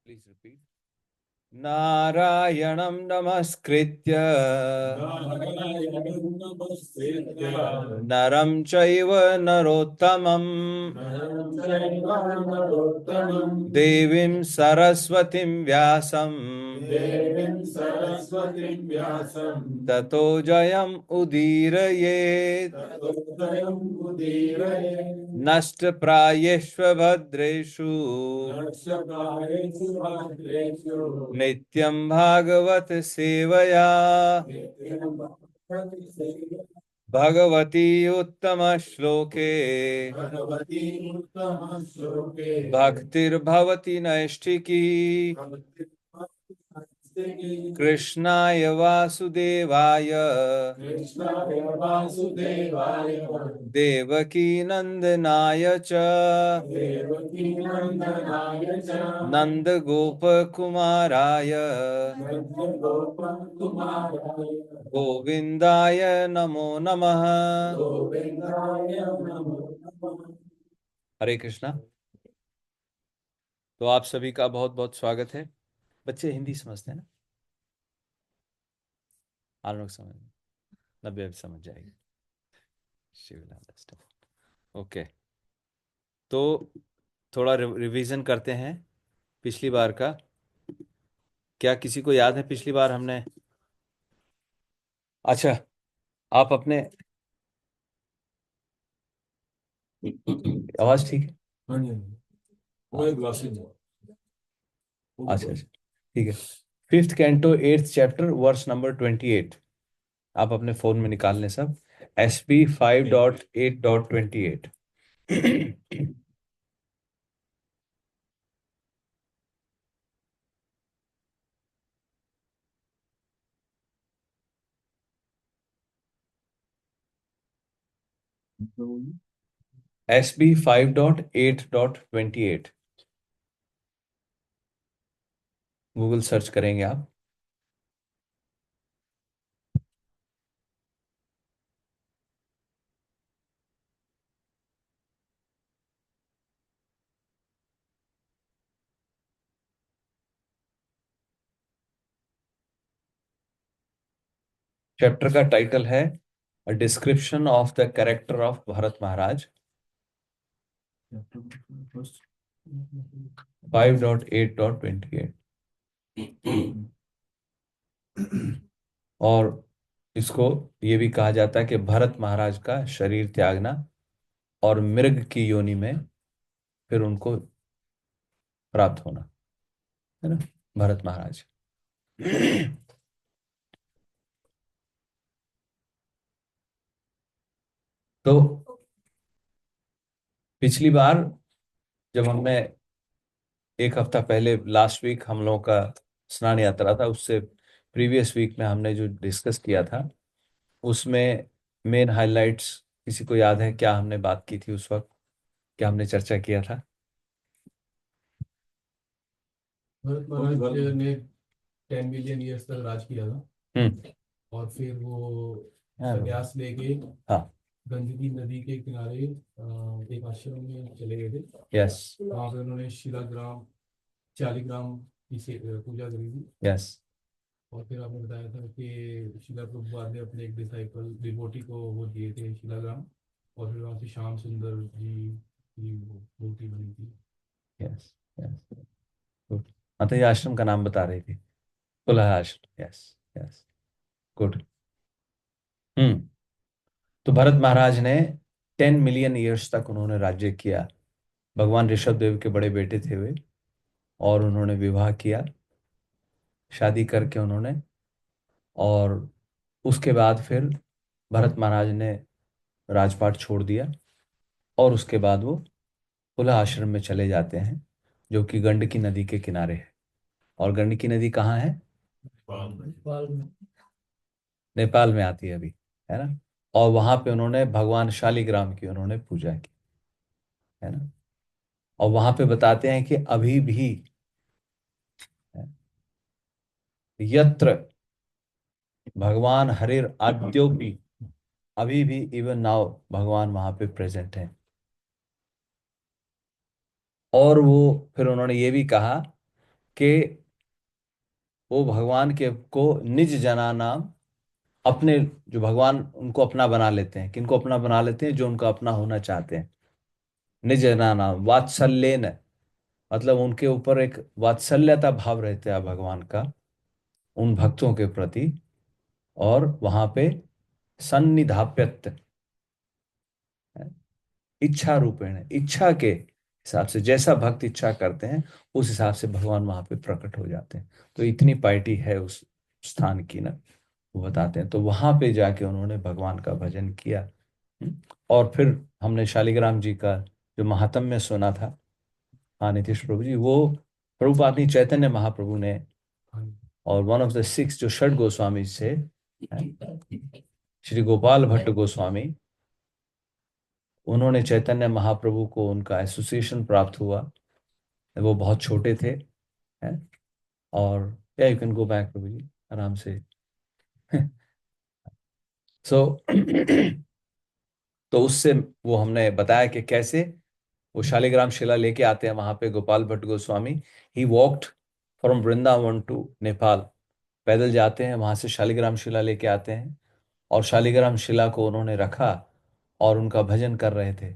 Please repeat. नारायणं नमस्कृत्य नरं चैव नरोत्तमं देवीं सरस्वतीं व्यासं ततो जयम् उदीरयेत् नष्टप्रायेष्व भद्रेषु नित्यं भागवत सेवया भगवती उत्तम श्लोके भक्तिर्भवति नैष्ठिकी कृष्णाय वासुदेवाय देवकी नंदनाय च नंद गोपकुमाराय गोविंदाय नमो नमः। हरे कृष्णा। तो आप सभी का बहुत बहुत स्वागत है। बच्चे हिंदी समझते हैं ना? आप लोग समझ 90 भी समझ जाएगी। ओके, तो थोड़ा रिवीजन करते हैं पिछली बार का। क्या किसी को याद है पिछली बार हमने? अच्छा, आप अपने आवाज ठीक है? अच्छा अच्छा, ठीक है। 5th canto 8th chapter verse number 28 आप अपने फोन में निकाल लें सब। SP 5.8.28। SB 5.8.28 गूगल सर्च करेंगे आप। चैप्टर का टाइटल है a description of the character of Bharat Maharaj. 5.8.28 और इसको ये भी कहा जाता है कि भरत महाराज का शरीर त्यागना और मृग की योनि में फिर उनको प्राप्त होना, है ना, भरत महाराज। तो पिछली बार जब हमने एक हफ्ता पहले, लास्ट वीक हम लोगों का स्नान यात्रा था, उससे प्रीवियस वीक में हमने जो डिस्कस किया था उसमें मेन हाइलाइट्स किसी को याद है क्या हमने बात की थी उस वक्त? क्या हमने चर्चा किया था? भरत महाराज ने 10 मिलियन ईयर्स तक राज किया था हम्म। और फिर वो हाँ संन्यास लेके हाँ। गंदगी नदी के किनारे एक आश्रम में चले गए थे। यस वहाँ पे उन्होंने शिलाग्राम 40 ग्राम की पूजा करी थी। यस। और फिर आपने बताया था कि शिला प्रभुपाद ने अपने एक डिसाइपल डिवोटी को वो दिए थे शिलाग्राम, और फिर वहाँ से श्याम सुंदर जी की वो मूर्ति बनी थी। Yes yes. गुड। हाँ, तो ये आश्रम का नाम बता रही थी, कुल्हा आश्रम। Yes yes. गुड। हम्म। तो भरत महाराज ने 10 मिलियन ईयर्स तक उन्होंने राज्य किया। भगवान ऋषभ देव के बड़े बेटे थे वे, और उन्होंने विवाह किया, शादी करके उन्होंने। और उसके बाद फिर भरत महाराज ने राजपाट छोड़ दिया और उसके बाद वो खुला आश्रम में चले जाते हैं, जो कि गंडकी नदी के किनारे है। और गंडकी नदी कहाँ है? नेपाल में। नेपाल में आती है अभी, है ना। और वहां पे उन्होंने भगवान शालिग्राम की उन्होंने पूजा की, है ना। और वहां पे बताते हैं कि अभी भी यत्र भगवान हरिर आद्योपि, अभी भी इवन नाउ भगवान वहां पे प्रेजेंट है। और वो फिर उन्होंने ये भी कहा कि वो भगवान के को निज जना नाम अपने, जो भगवान उनको अपना बना लेते हैं, किनको अपना बना लेते हैं, जो उनका अपना होना चाहते हैं। निज जना नाम वात्सल्येन, मतलब उनके ऊपर एक वात्सल्यता भाव रहता है भगवान का उन भक्तों के प्रति। और वहां पे सन्निधाप्यत्व, इच्छा रूपेण, इच्छा के हिसाब से जैसा भक्त इच्छा करते हैं उस हिसाब से भगवान वहां पे प्रकट हो जाते हैं। तो इतनी पाइटी है उस स्थान की ना, वो बताते हैं। तो वहां पे जाके उन्होंने भगवान का भजन किया। और फिर हमने शालिग्राम जी का जो महात्म्य सुना था, हाँ नीतीश प्रभु जी, वो प्रभुपाद ही चैतन्य महाप्रभु ने, हाँ और वन ऑफ द सिक्स जो षड गोस्वामी से, श्री गोपाल भट्ट गोस्वामी, उन्होंने चैतन्य महाप्रभु को उनका एसोसिएशन प्राप्त हुआ। वो बहुत छोटे थे हैं। और या यू कैन गो बैक प्रभु जी आराम से। सो तो उससे वो हमने बताया कि कैसे वो शालिग्राम शिला लेके आते हैं वहां पे Gopal Bhatt Goswami. He walked from Vrindavan to Nepal, पैदल जाते हैं वहां से शालिग्राम शिला लेके आते हैं। और शालिग्राम शिला को उन्होंने रखा और उनका भजन कर रहे थे।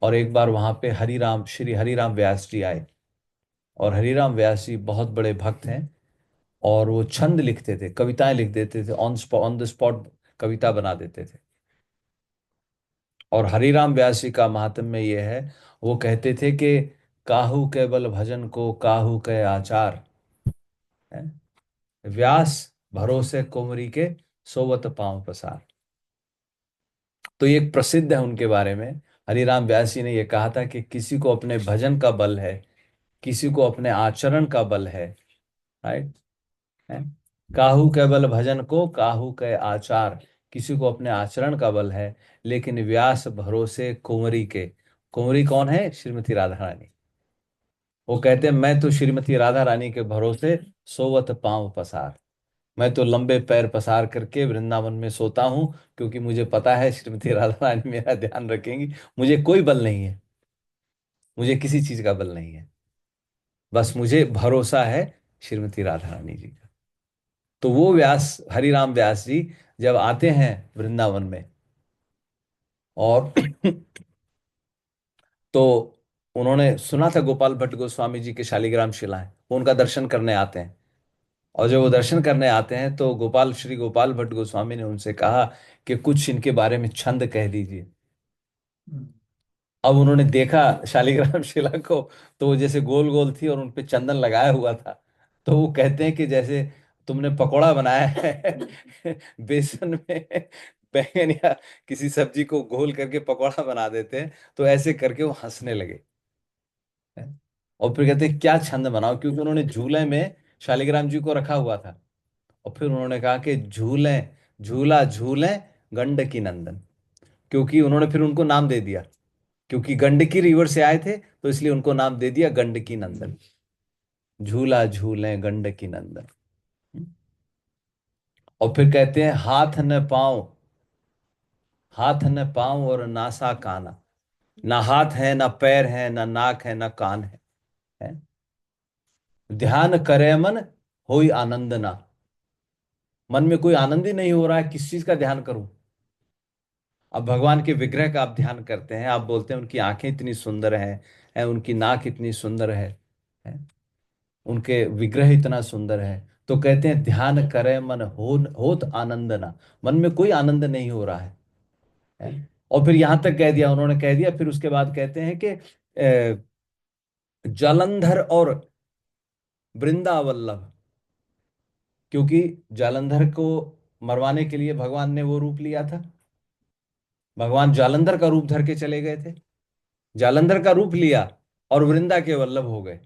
और एक बार वहां पे हरिराम, श्री हरिराम व्यास जी आए। और हरिराम व्यास जी बहुत बड़े भक्त हैं, और वो छंद लिखते थे, कविताएं लिख देते थे, ऑन द स्पॉट कविता बना देते थे। और हरिराम व्यास जी का महात्म्य ये है, वो कहते थे कि काहू के बल भजन को काहू के आचार है, व्यास भरोसे कुमरी के सोवत पांव पसार। तो ये एक प्रसिद्ध है उनके बारे में। हरिराम व्यास जी ने ये कहा था कि किसी को अपने भजन का बल है, किसी को अपने आचरण का बल है। राइट है। काहू के बल भजन को काहू के आचार, किसी को अपने आचरण का बल है, लेकिन व्यास भरोसे कुंवरी के। कुंवरी कौन है? श्रीमती राधा रानी। वो कहते हैं मैं तो श्रीमती राधा रानी के भरोसे सोवत पांव पसार, मैं तो लंबे पैर पसार करके वृंदावन में सोता हूं, क्योंकि मुझे पता है श्रीमती राधा रानी मेरा ध्यान रखेंगी। मुझे कोई बल नहीं है, मुझे किसी चीज का बल नहीं है, बस मुझे भरोसा है श्रीमती राधा रानी जी का। तो वो व्यास, हरिराम व्यास जी जब आते हैं वृंदावन में, और तो उन्होंने सुना था गोपाल भट्ट गोस्वामी जी के शालिग्राम शिला है, वो उनका दर्शन करने आते हैं। और जब वो दर्शन करने आते हैं तो श्री गोपाल भट्ट गोस्वामी ने उनसे कहा कि कुछ इनके बारे में छंद कह दीजिए। अब उन्होंने देखा शालिग्राम शिला को, तो वो जैसे गोल गोल थी और उनपे चंदन लगाया हुआ था। तो वो कहते हैं कि जैसे तुमने पकोड़ा बनाया है बेसन में, बैंगन या किसी सब्जी को घोल करके पकोड़ा बना देते हैं, तो ऐसे करके वो हंसने लगे। और फिर कहते हैं क्या छंद बनाओ, क्योंकि उन्होंने झूले में शालिग्राम जी को रखा हुआ था। और फिर उन्होंने कहा कि झूले, झूला झूले गंडकी नंदन, क्योंकि उन्होंने फिर उनको नाम दे दिया, क्योंकि गंडकी रिवर से आए थे तो इसलिए उनको नाम दे दिया गंडकी नंदन। झूला झूले गंडकी नंदन। और फिर कहते हैं हाथ न पांव, हाथ न पांव और नासा काना, ना हाथ है ना पैर है ना नाक है ना कान है। ध्यान करे मन होई आनंद ना, मन में कोई आनंद ही नहीं हो रहा है, किस चीज का ध्यान करूं। अब भगवान के विग्रह का आप ध्यान करते हैं, आप बोलते हैं उनकी आंखें इतनी सुंदर हैं, उनकी नाक इतनी सुंदर है, उनके विग्रह इतना सुंदर है। तो कहते हैं ध्यान करे मन होत आनंद ना, मन में कोई आनंद नहीं हो रहा है। और फिर यहां तक कह दिया, उन्होंने कह दिया, फिर उसके बाद कहते हैं कि जालंधर और वृंदावल्लभ, क्योंकि जालंधर को मरवाने के लिए भगवान ने वो रूप लिया था। भगवान जालंधर का रूप धर के चले गए थे, जालंधर का रूप लिया और वृंदा के वल्लभ हो गए।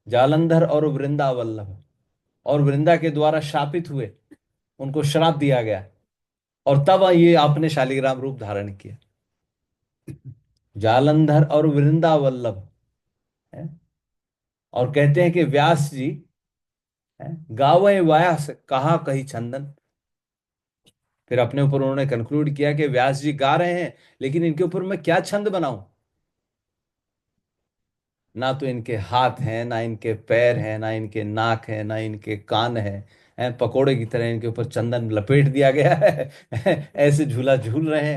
जालंधर और वृंदा वल्लभ, और वृंदा के द्वारा शापित हुए, उनको श्राप दिया गया, और तब ये आपने शालिग्राम रूप धारण किया। जालंधर और वृंदा वल्लभ है। और कहते हैं कि व्यास जी है, गावे व्यास कहा कही चंदन। फिर अपने ऊपर उन्होंने कंक्लूड किया कि व्यास जी गा रहे हैं, लेकिन इनके ऊपर मैं क्या छंद बनाऊं। ना तो इनके हाथ हैं, ना इनके पैर हैं, ना इनके नाक है, ना इनके कान हैं, पकोड़े की तरह इनके ऊपर चंदन लपेट दिया गया है। ऐसे झूला झूल रहे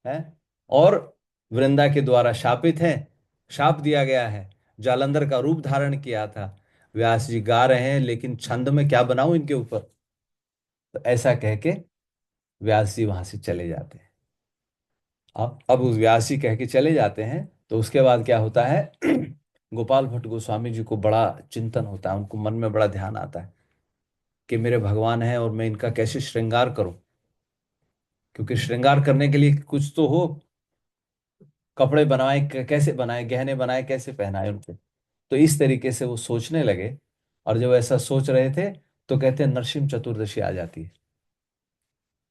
हैं। और वृंदा के द्वारा शापित हैं, शाप दिया गया है, जालंधर का रूप धारण किया था। व्यास जी गा रहे हैं, लेकिन छंद में क्या बनाऊं इनके ऊपर। तो ऐसा कह के व्यास जी वहां से चले जाते हैं। अब उस व्यास जी कह के चले जाते हैं, तो उसके बाद क्या होता है। गोपाल भट्ट गोस्वामी जी को बड़ा चिंतन होता है, उनको मन में बड़ा ध्यान आता है कि मेरे भगवान हैं और मैं इनका कैसे श्रृंगार करूं। क्योंकि श्रृंगार करने के लिए कुछ तो हो, कपड़े बनाए कैसे बनाए, गहने बनाए कैसे पहनाए उनको। तो इस तरीके से वो सोचने लगे। और जब ऐसा सोच रहे थे, तो कहते हैं नरसिंह चतुर्दशी आ जाती है।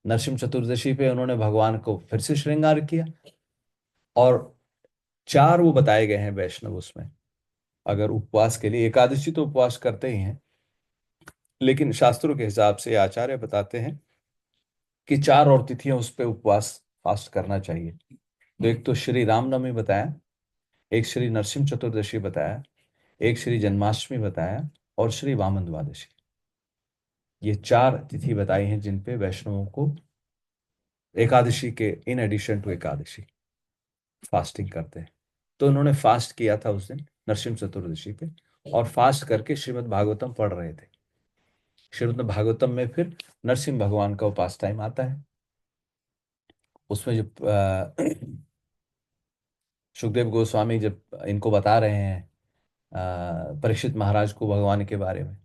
नरसिंह चतुर्दशी पे उन्होंने भगवान को फिर से श्रृंगार किया। और चार वो बताए गए हैं वैष्णव उसमें। अगर उपवास के लिए, एकादशी तो उपवास करते ही हैं, लेकिन शास्त्रों के हिसाब से आचार्य बताते हैं कि चार और तिथियां उस पे उपवास फास्ट करना चाहिए। तो एक तो श्री रामनवमी बताया, एक श्री नरसिंह चतुर्दशी बताया, एक श्री जन्माष्टमी बताया, और श्री वामन द्वादशी। ये चार तिथि बताई हैं जिन पे वैष्णवों को एकादशी के in addition to Ekadashi fasting करते हैं। तो उन्होंने फास्ट किया था उस दिन नरसिंह चतुर्दशी पे, और फास्ट करके श्रीमद् भागवतम पढ़ रहे थे। श्रीमद् भागवतम में फिर नरसिंह भगवान का उपास टाइम आता है। उसमें जो सुखदेव गोस्वामी जब इनको बता रहे हैं परीक्षित महाराज को भगवान के बारे में,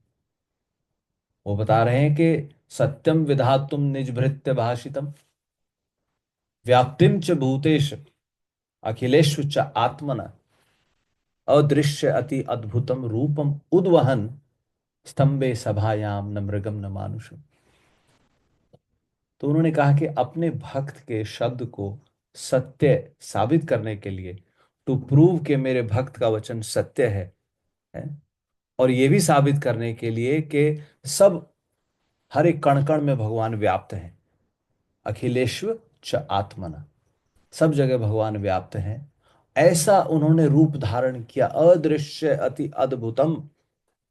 वो बता रहे हैं कि सत्यम विधातुम निज भृत्य भाषितम व्याप्तिम च भूतेश अखिलेषु च आत्मन अदृश्य अति अद्भुतम रूपम उद्वहन स्तंभे सभायाम न मृगम न मानुषम। तो उन्होंने कहा कि अपने भक्त के शब्द को सत्य साबित करने के लिए, टू प्रूव कि मेरे भक्त का वचन सत्य है, और ये भी साबित करने के लिए कि सब हर एक कण कण में भगवान व्याप्त है। अखिलेश्वर च आत्मना, सब जगह भगवान व्याप्त हैं। ऐसा उन्होंने रूप धारण किया, अदृश्य अति अद्भुतम,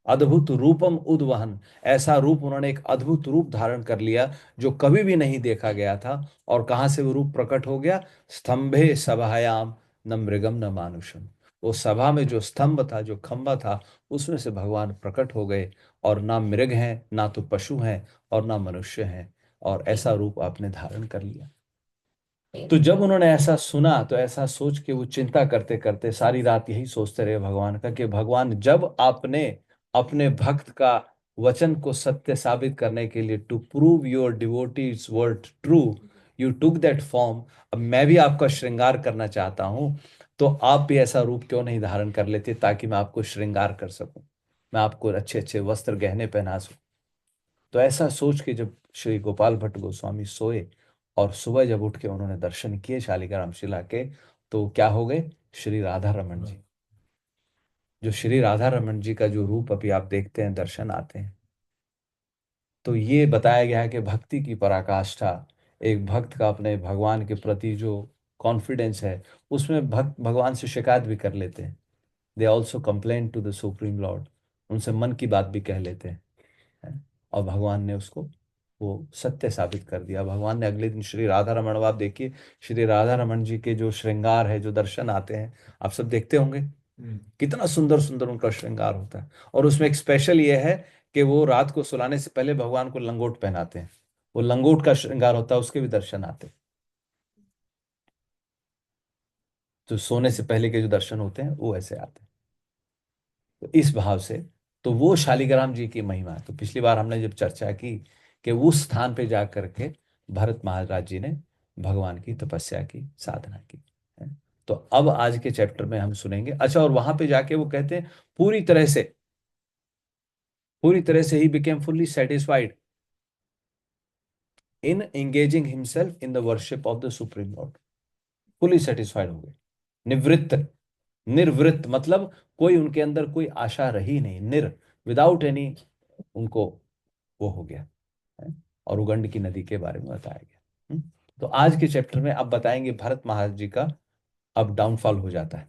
अद्भुत रूपम उद्वहन। ऐसा रूप उन्होंने, एक अद्भुत रूप धारण कर लिया जो कभी भी नहीं देखा गया था। और कहां से वो रूप प्रकट हो गया? स्तंभे सभायाम न मृगम न मानुषम। वो सभा में जो स्तंभ था, जो खंभा था, उसमें से भगवान प्रकट हो गए। और ना मृग हैं, ना तो पशु हैं, और ना मनुष्य हैं। और ऐसा रूप आपने धारण कर लिया। तो जब उन्होंने ऐसा सुना, तो ऐसा सोच के वो चिंता करते करते सारी रात यही सोचते रहे भगवान का, कि भगवान जब आपने अपने भक्त का वचन को सत्य साबित करने के लिए, to prove your devotees word true, you took that form. अब मैं भी आपका श्रृंगार करना चाहता हूं, तो आप भी ऐसा रूप क्यों नहीं धारण कर लेते, ताकि मैं आपको श्रृंगार कर सकूं, मैं आपको अच्छे अच्छे वस्त्र गहने पहना सकूं। तो ऐसा सोच के जब श्री गोपाल भट्ट गोस्वामी सोए, और सुबह जब उठ के उन्होंने दर्शन किए शालिग्राम शिला के, तो क्या हो गए? श्री राधा रमन जी। जो श्री राधा रमन जी का जो रूप अभी आप देखते हैं, दर्शन आते हैं, तो ये बताया गया है कि भक्ति की पराकाष्ठा, एक भक्त का अपने भगवान के प्रति जो कॉन्फिडेंस है, उसमें भक्त भगवान से शिकायत भी कर लेते हैं। They also complain to the supreme lord, उनसे मन की बात भी कह लेते हैं। और भगवान ने उसको वो सत्य साबित कर दिया। भगवान ने अगले दिन श्री राधा रमण, आप देखिए श्री राधा रमन जी के जो श्रृंगार है, जो दर्शन आते हैं, आप सब देखते होंगे कितना सुंदर सुंदर उनका श्रृंगार होता है। और उसमें एक स्पेशल ये है कि वो रात को सुलाने से पहले भगवान को लंगोट पहनाते हैं। वो लंगोट का श्रृंगार होता है, उसके भी दर्शन आते हैं। जो सोने से पहले के जो दर्शन होते हैं, वो ऐसे आते हैं। तो इस भाव से, तो वो शालिग्राम जी की महिमा है। तो पिछली बार हमने जब चर्चा की कि उस स्थान पे जा करके भरत महाराज जी ने भगवान की तपस्या की, साधना की है। तो अब आज के चैप्टर में हम सुनेंगे। अच्छा, और वहां पे जाके वो कहते हैं पूरी तरह से he became fully satisfied in engaging himself in the worship of the supreme Lord. Fully satisfied हो गए, निवृत्त, निर्वृत्त मतलब कोई उनके अंदर कोई आशा रही नहीं, विदाउट एनी, उनको वो हो गया है। और उगंड की नदी के बारे में बताया गया। तो आज के चैप्टर में अब बताएंगे भरत महाराज जी का अब डाउनफॉल हो जाता है।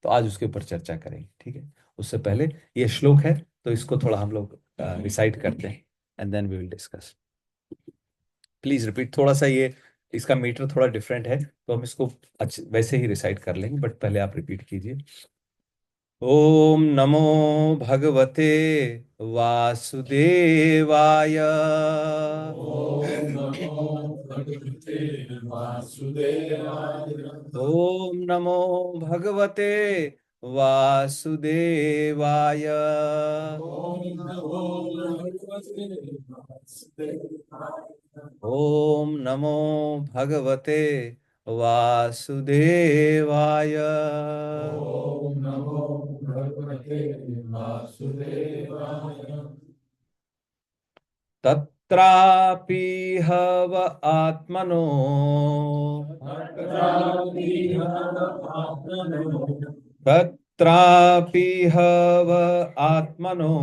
तो आज उसके ऊपर चर्चा करेंगे, ठीक है। उससे पहले ये श्लोक है तो इसको थोड़ा हम लोग रिसाइट करते हैं and then we will discuss. Please repeat, थोड़ा सा ये इसका मीटर थोड़ा डिफरेंट है तो हम इसको वैसे ही रिसाइट कर लेंगे, बट पहले आप रिपीट कीजिए। ओम नमो भगवते वासुदेवाय। ओम नमो भगवते वासुदेवाय। ओम नमो भगवते वासुदेवाय। ओम नमो भगवते वासुदेवाय। ओम नमो भगवते वासुदेवाय। ओम नमो भगवते वासुदेवाय। तत्रापि हव आत्मनो तत्रापि हव आत्मनो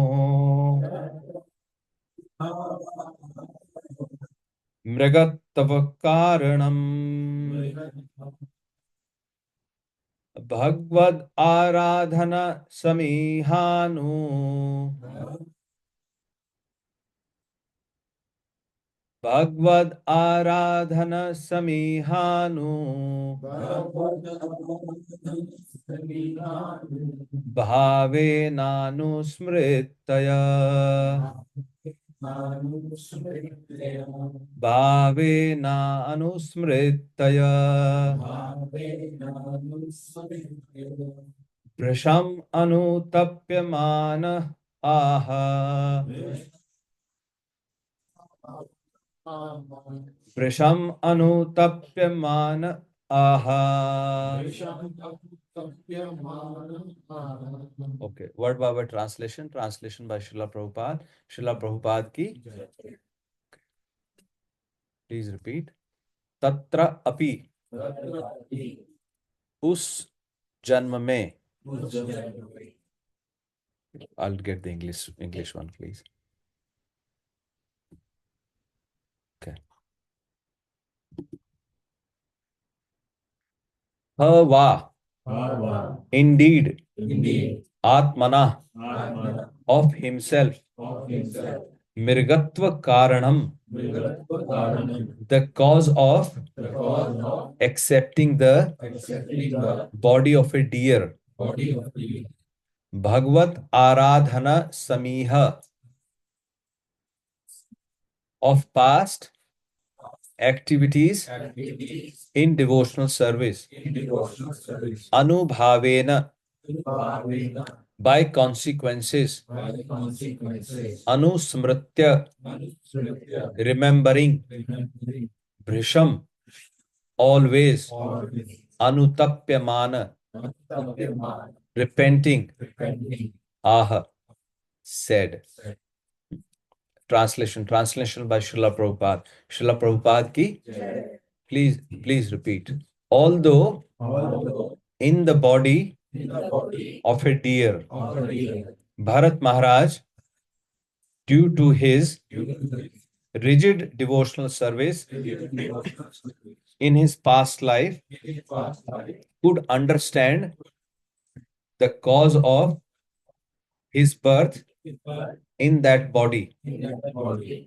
मृगत्व कारणम् भगवद आराधन समीहानु भगवद आराधन समीहानु भावेनानुस्मृतय भावेनानुस्मृतय भृशम् अनुतप्यमान आह भृशम् अनुतप्यमान आह। Okay, word by word translation. Translation by Srila Prabhupada. शिला प्रभुपाद की प्लीज रिपीट। तत्र अपि, उस जन्म में। I'll get the English one, please. Okay. Hava, indeed, Atmana, of himself, Mrigatva Karanam, the cause of accepting the body of a deer. Bhagavad Aradhana Samiha, of past activities in devotional service. Anubhavena, by consequences. Anusmritya, remembering. Bhrisham, always. Anutapyamana, repenting. Aha, said. Translation by Srila Prabhupada. Srila Prabhupada ki, please repeat. Although in the body of a deer, Bharat Maharaj, due to his rigid devotional service in his past life, could understand the cause of his birth in that body.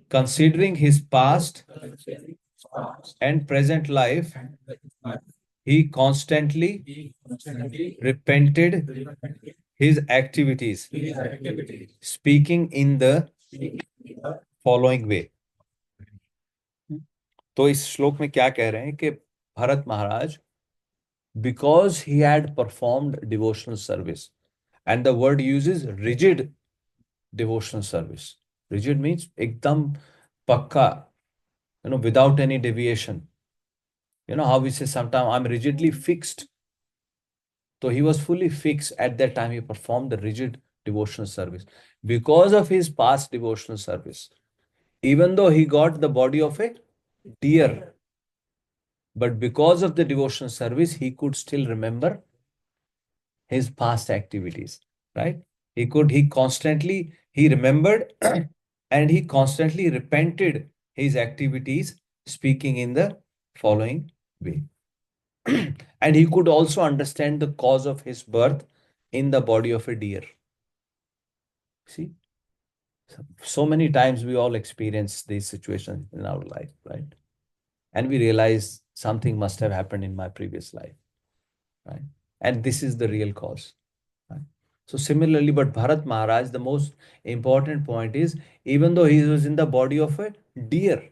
Considering his past and present life, he constantly repented his activities, speaking in the following way. तो इस श्लोक में क्या कह रहे हैं कि भरत महाराज, because he had performed devotional service, and the word uses rigid devotional service. Rigid means ekdam pakka, without any deviation. You know how we say sometimes I'm rigidly fixed. So he was fully fixed at that time. He performed the rigid devotional service because of his past devotional service. Even though he got the body of a deer, but because of the devotional service, he could still remember his past activities, right? He remembered and he constantly repented his activities, speaking in the following way. And he could also understand the cause of his birth in the body of a deer. See, so many times we all experience these situations in our life, right? And we realize something must have happened in my previous life, right? And this is the real cause, right? So similarly, but Bharat Maharaj, the most important point is, even though he was in the body of a deer,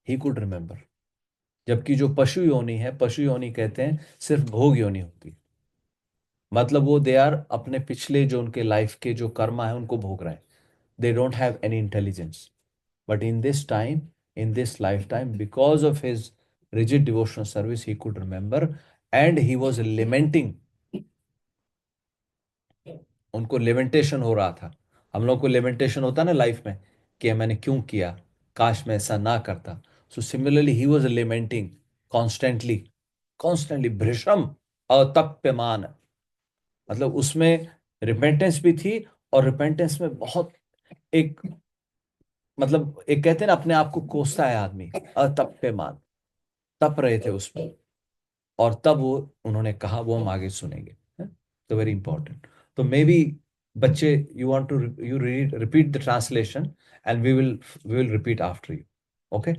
he could remember. जबकि जो पशु योनि है, पशु योनि कहते हैं सिर्फ भोग योनि होती है। मतलब वो दे आर अपने पिछले जो उनके लाइफ के जो कर्मा है उनको भोग रहे हैं। They don't have any intelligence. But in this time, in this lifetime, because of his rigid devotional service, he could remember, and he was lamenting. उनको लेमेंटेशन हो रहा था। हम लोग को लेमेंटेशन होता ना लाइफ में कि मैंने क्यों किया, काश मैं ऐसा ना करता। So similarly he was lamenting constantly, constantly भृशम अतप्यमान। मतलब उसमें रिपेंटेंस भी थी, और रिपेंटेंस में बहुत एक, मतलब एक कहते हैं ना अपने आप को कोसता है आदमी, अतप्यमान, तप रहे थे उसमें। और तब वो उन्होंने कहा, वो हम आगे सुनेंगे, तो वेरी इंपॉर्टेंट। तो मे बी बच्चे, you want to you read repeat the translation, and we will repeat after you, okay?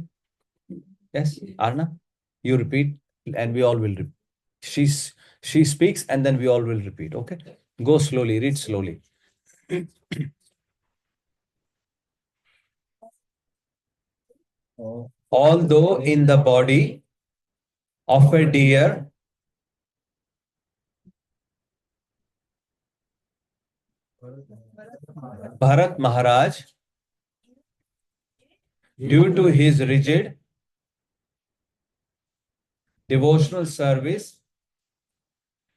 Yes Arna, you repeat, and we all will repeat. She speaks, and then we all will repeat, okay? Go slowly, read slowly. Although in the body of a deer, Bharat Maharaj, due to his rigid devotional service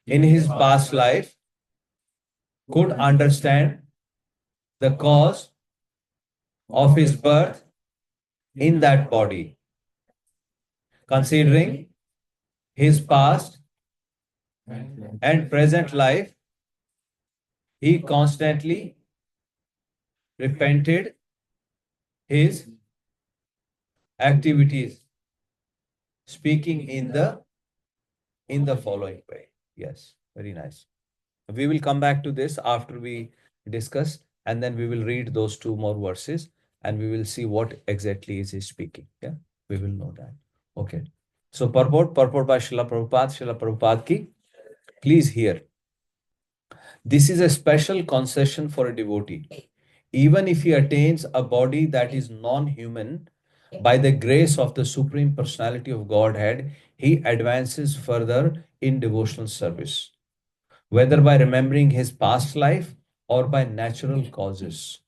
in his past life, could understand the cause of his birth in that body. Considering his past and present life, he constantly repented his activities, speaking in the following way. Yes, very nice. We will come back to this after we discuss, and then we will read those two more verses, and we will see what exactly is he speaking. Yeah, we will know that. Okay. So purport by Srila Prabhupada ki, please hear. This is a special concession for a devotee. Even if he attains a body that is non-human, by the grace of the Supreme Personality of Godhead, he advances further in devotional service, whether by remembering his past life or by natural causes.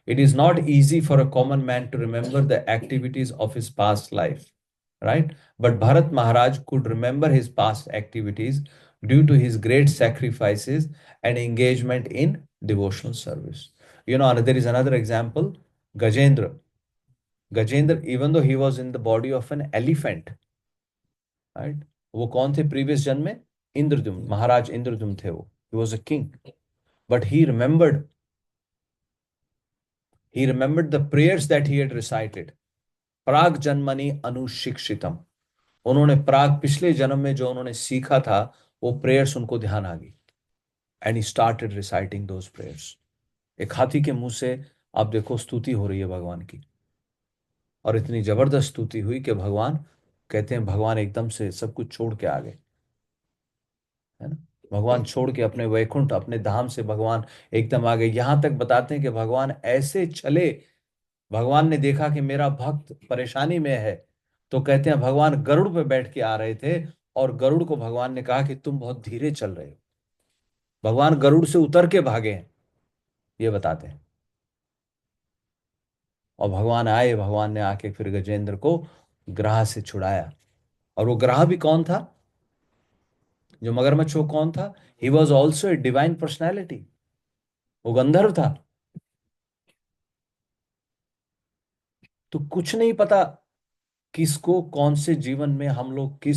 It is not easy for a common man to remember the activities of his past life, right? But Bharat Maharaj could remember his past activities due to his great sacrifices and engagement in devotional service. You know, there is another example, Gajendra. Gajendra, even though he was in the body of an elephant, right? वो कौन थे previous जन्म में? इंद्रद्युम्न, महाराज इंद्रद्युम्न थे वो. He was a king. But he remembered the prayers that he had recited. प्राग जन्मनि अनुशिक्षितम. उन्होंने प्राग पिछले जन्म में जो उन्होंने सीखा था, वो प्रेयर्स उनको ध्यान आ गई. And he started reciting those prayers. एक हाथी के मुंह से आप देखो स्तुति हो रही है भगवान की, और इतनी जबरदस्त स्तुति हुई कि भगवान कहते हैं, भगवान एकदम से सब कुछ छोड़ के आ गए, है ना? भगवान छोड़ के अपने वैकुंठ, अपने धाम से भगवान एकदम आ गए. यहां तक बताते हैं कि भगवान ऐसे चले, भगवान ने देखा कि मेरा भक्त परेशानी में है, तो कहते हैं भगवान गरुड़ पे बैठ के आ रहे थे, और गरुड़ को भगवान ने कहा कि तुम बहुत धीरे चल रहे हो. भगवान गरुड़ से उतर के भागे हैं, ये बताते हैं. और भगवान आए, भगवान ने आके फिर गजेंद्र को ग्राह से छुड़ाया. और वो ग्राह भी कौन था? जो मगरमच्छ, वो कौन था? He was also a divine personality. वो गंधर्व था. तो कुछ नहीं पता किसको कौन से जीवन में हम लोग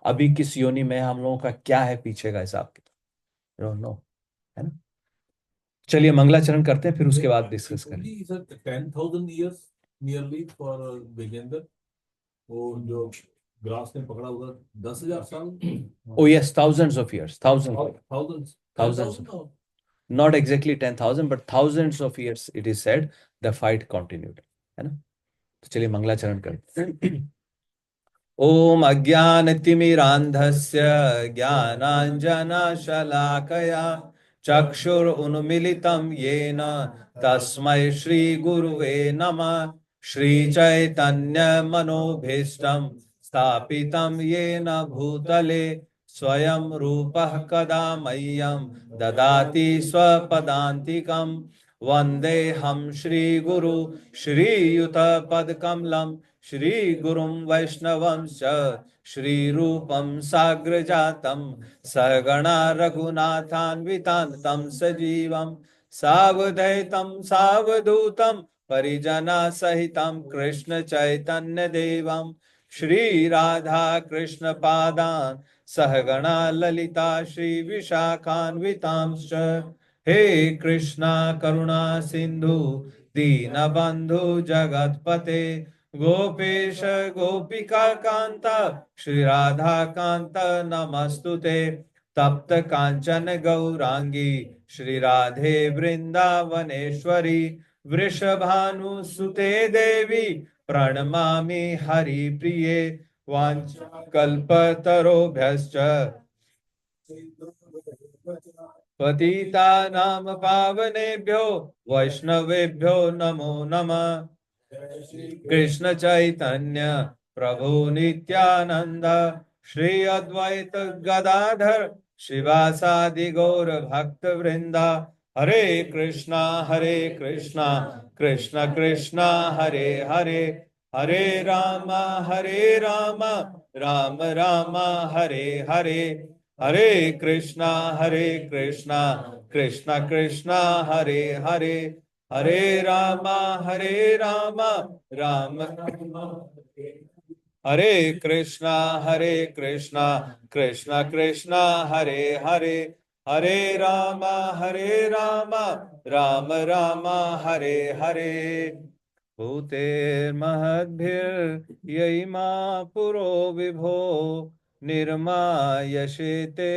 अभी किस योनि में हम लोगों का क्या है पीछे का हिसाब किताब, डोंट नो, है ना? चलिए मंगलाचरण करते हैं, फिर उसके बाद डिस्कस करें. 10,000 years nearly for Gajendra, वो जो ग्रास ने पकड़ा होगा 10,000 साल। Oh yes, thousands of years, thousands, Thousands. thousands. 10,000 Not exactly 10,000, but thousands of years. It is said the fight continued. है ना? तो चलिए मंगलाचरण करते हैं। ओम अज्ञानतिमिरान्धस्य ज्ञानाञ्जनशलाकया चक्षुरुन्मीलितं येन तस्मै श्रीगुरुवे नमः। श्रीचैतन्यमनोभीष्टं स्थापितं येन भूतले स्वयं रूपः कदा मह्यं ददाति स्वपदान्तिकं। वन्देऽहं श्रीगुरु श्रीयुतपदकमलं श्रीगुरुं वैष्णवंश्च श्रीरूपं साग्रजातं सहगणा रघुनाथान्वितान् तं सजीवं सावधैतं सावधूतं परिजनसहितं कृष्ण चैतन्य देवं श्रीराधा कृष्ण पादान् सहगणा ललिता श्री विशाखान्वितांश्च। हे कृष्णा करुणा सिंधु दीनबंधु जगतपते गोपेश गोपिका कांत श्री राधा कांत नमस्तुते। तप्त कांचन गौरांगी श्री राधे वृंदावनेश्वरी वृषभानुसुते देवी प्रणमामि हरिप्रिये। वाञ्छाकल्पतरुभ्यश्च पतितानां पावनेभ्यो वैष्णवेभ्यो नमो नमः। कृष्ण चैतन्य प्रभु नित्यानंद श्री अद्वैत गदाधर शिवासादि गौर भक्त वृंदा। हरे कृष्णा कृष्ण कृष्णा हरे हरे हरे राम राम राम हरे हरे। हरे कृष्णा कृष्ण कृष्णा हरे हरे हरे राम राम हरे कृष्णा कृष्ण कृष्ण हरे हरे हरे राम राम राम हरे हरे। भूतेर्महद्भिर्यैमा पुरो विभो निर्मायशेते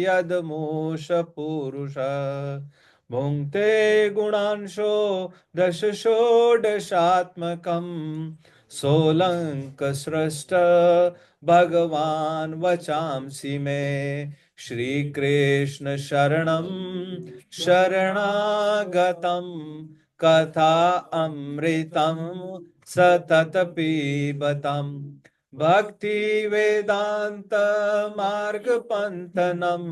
यदमूष पुरुष भुङ्क्ते गुणांशो दश षोडशात्मकम् सोऽलङ्कसृष्ट भगवान् वचांसि मे। श्रीकृष्ण शरणं शरणागतं कथा अमृतं सतत पिबतं भक्ति वेदांत मार्ग पंथनम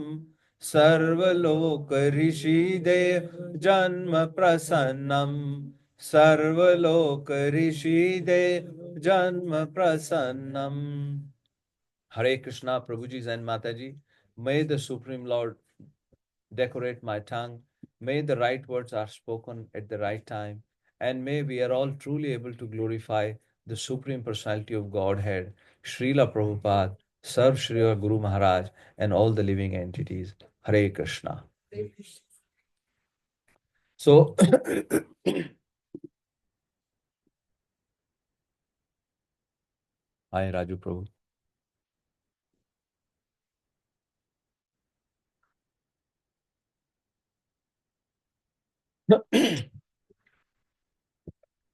सर्वलोक ऋषिदेव जन्म प्रसन्नम सर्वलोक ऋषिदेव जन्म प्रसन्नम। हरे कृष्णा प्रभु जी एंड माता जी, may the supreme lord decorate my tongue, may the right words are spoken at the right time, and may we are all truly able to glorify the supreme personality of godhead Srila Prabhupada, Sarv Shri Guru Maharaj, and all the living entities. Hare Krishna. So hi Raju Prabhu.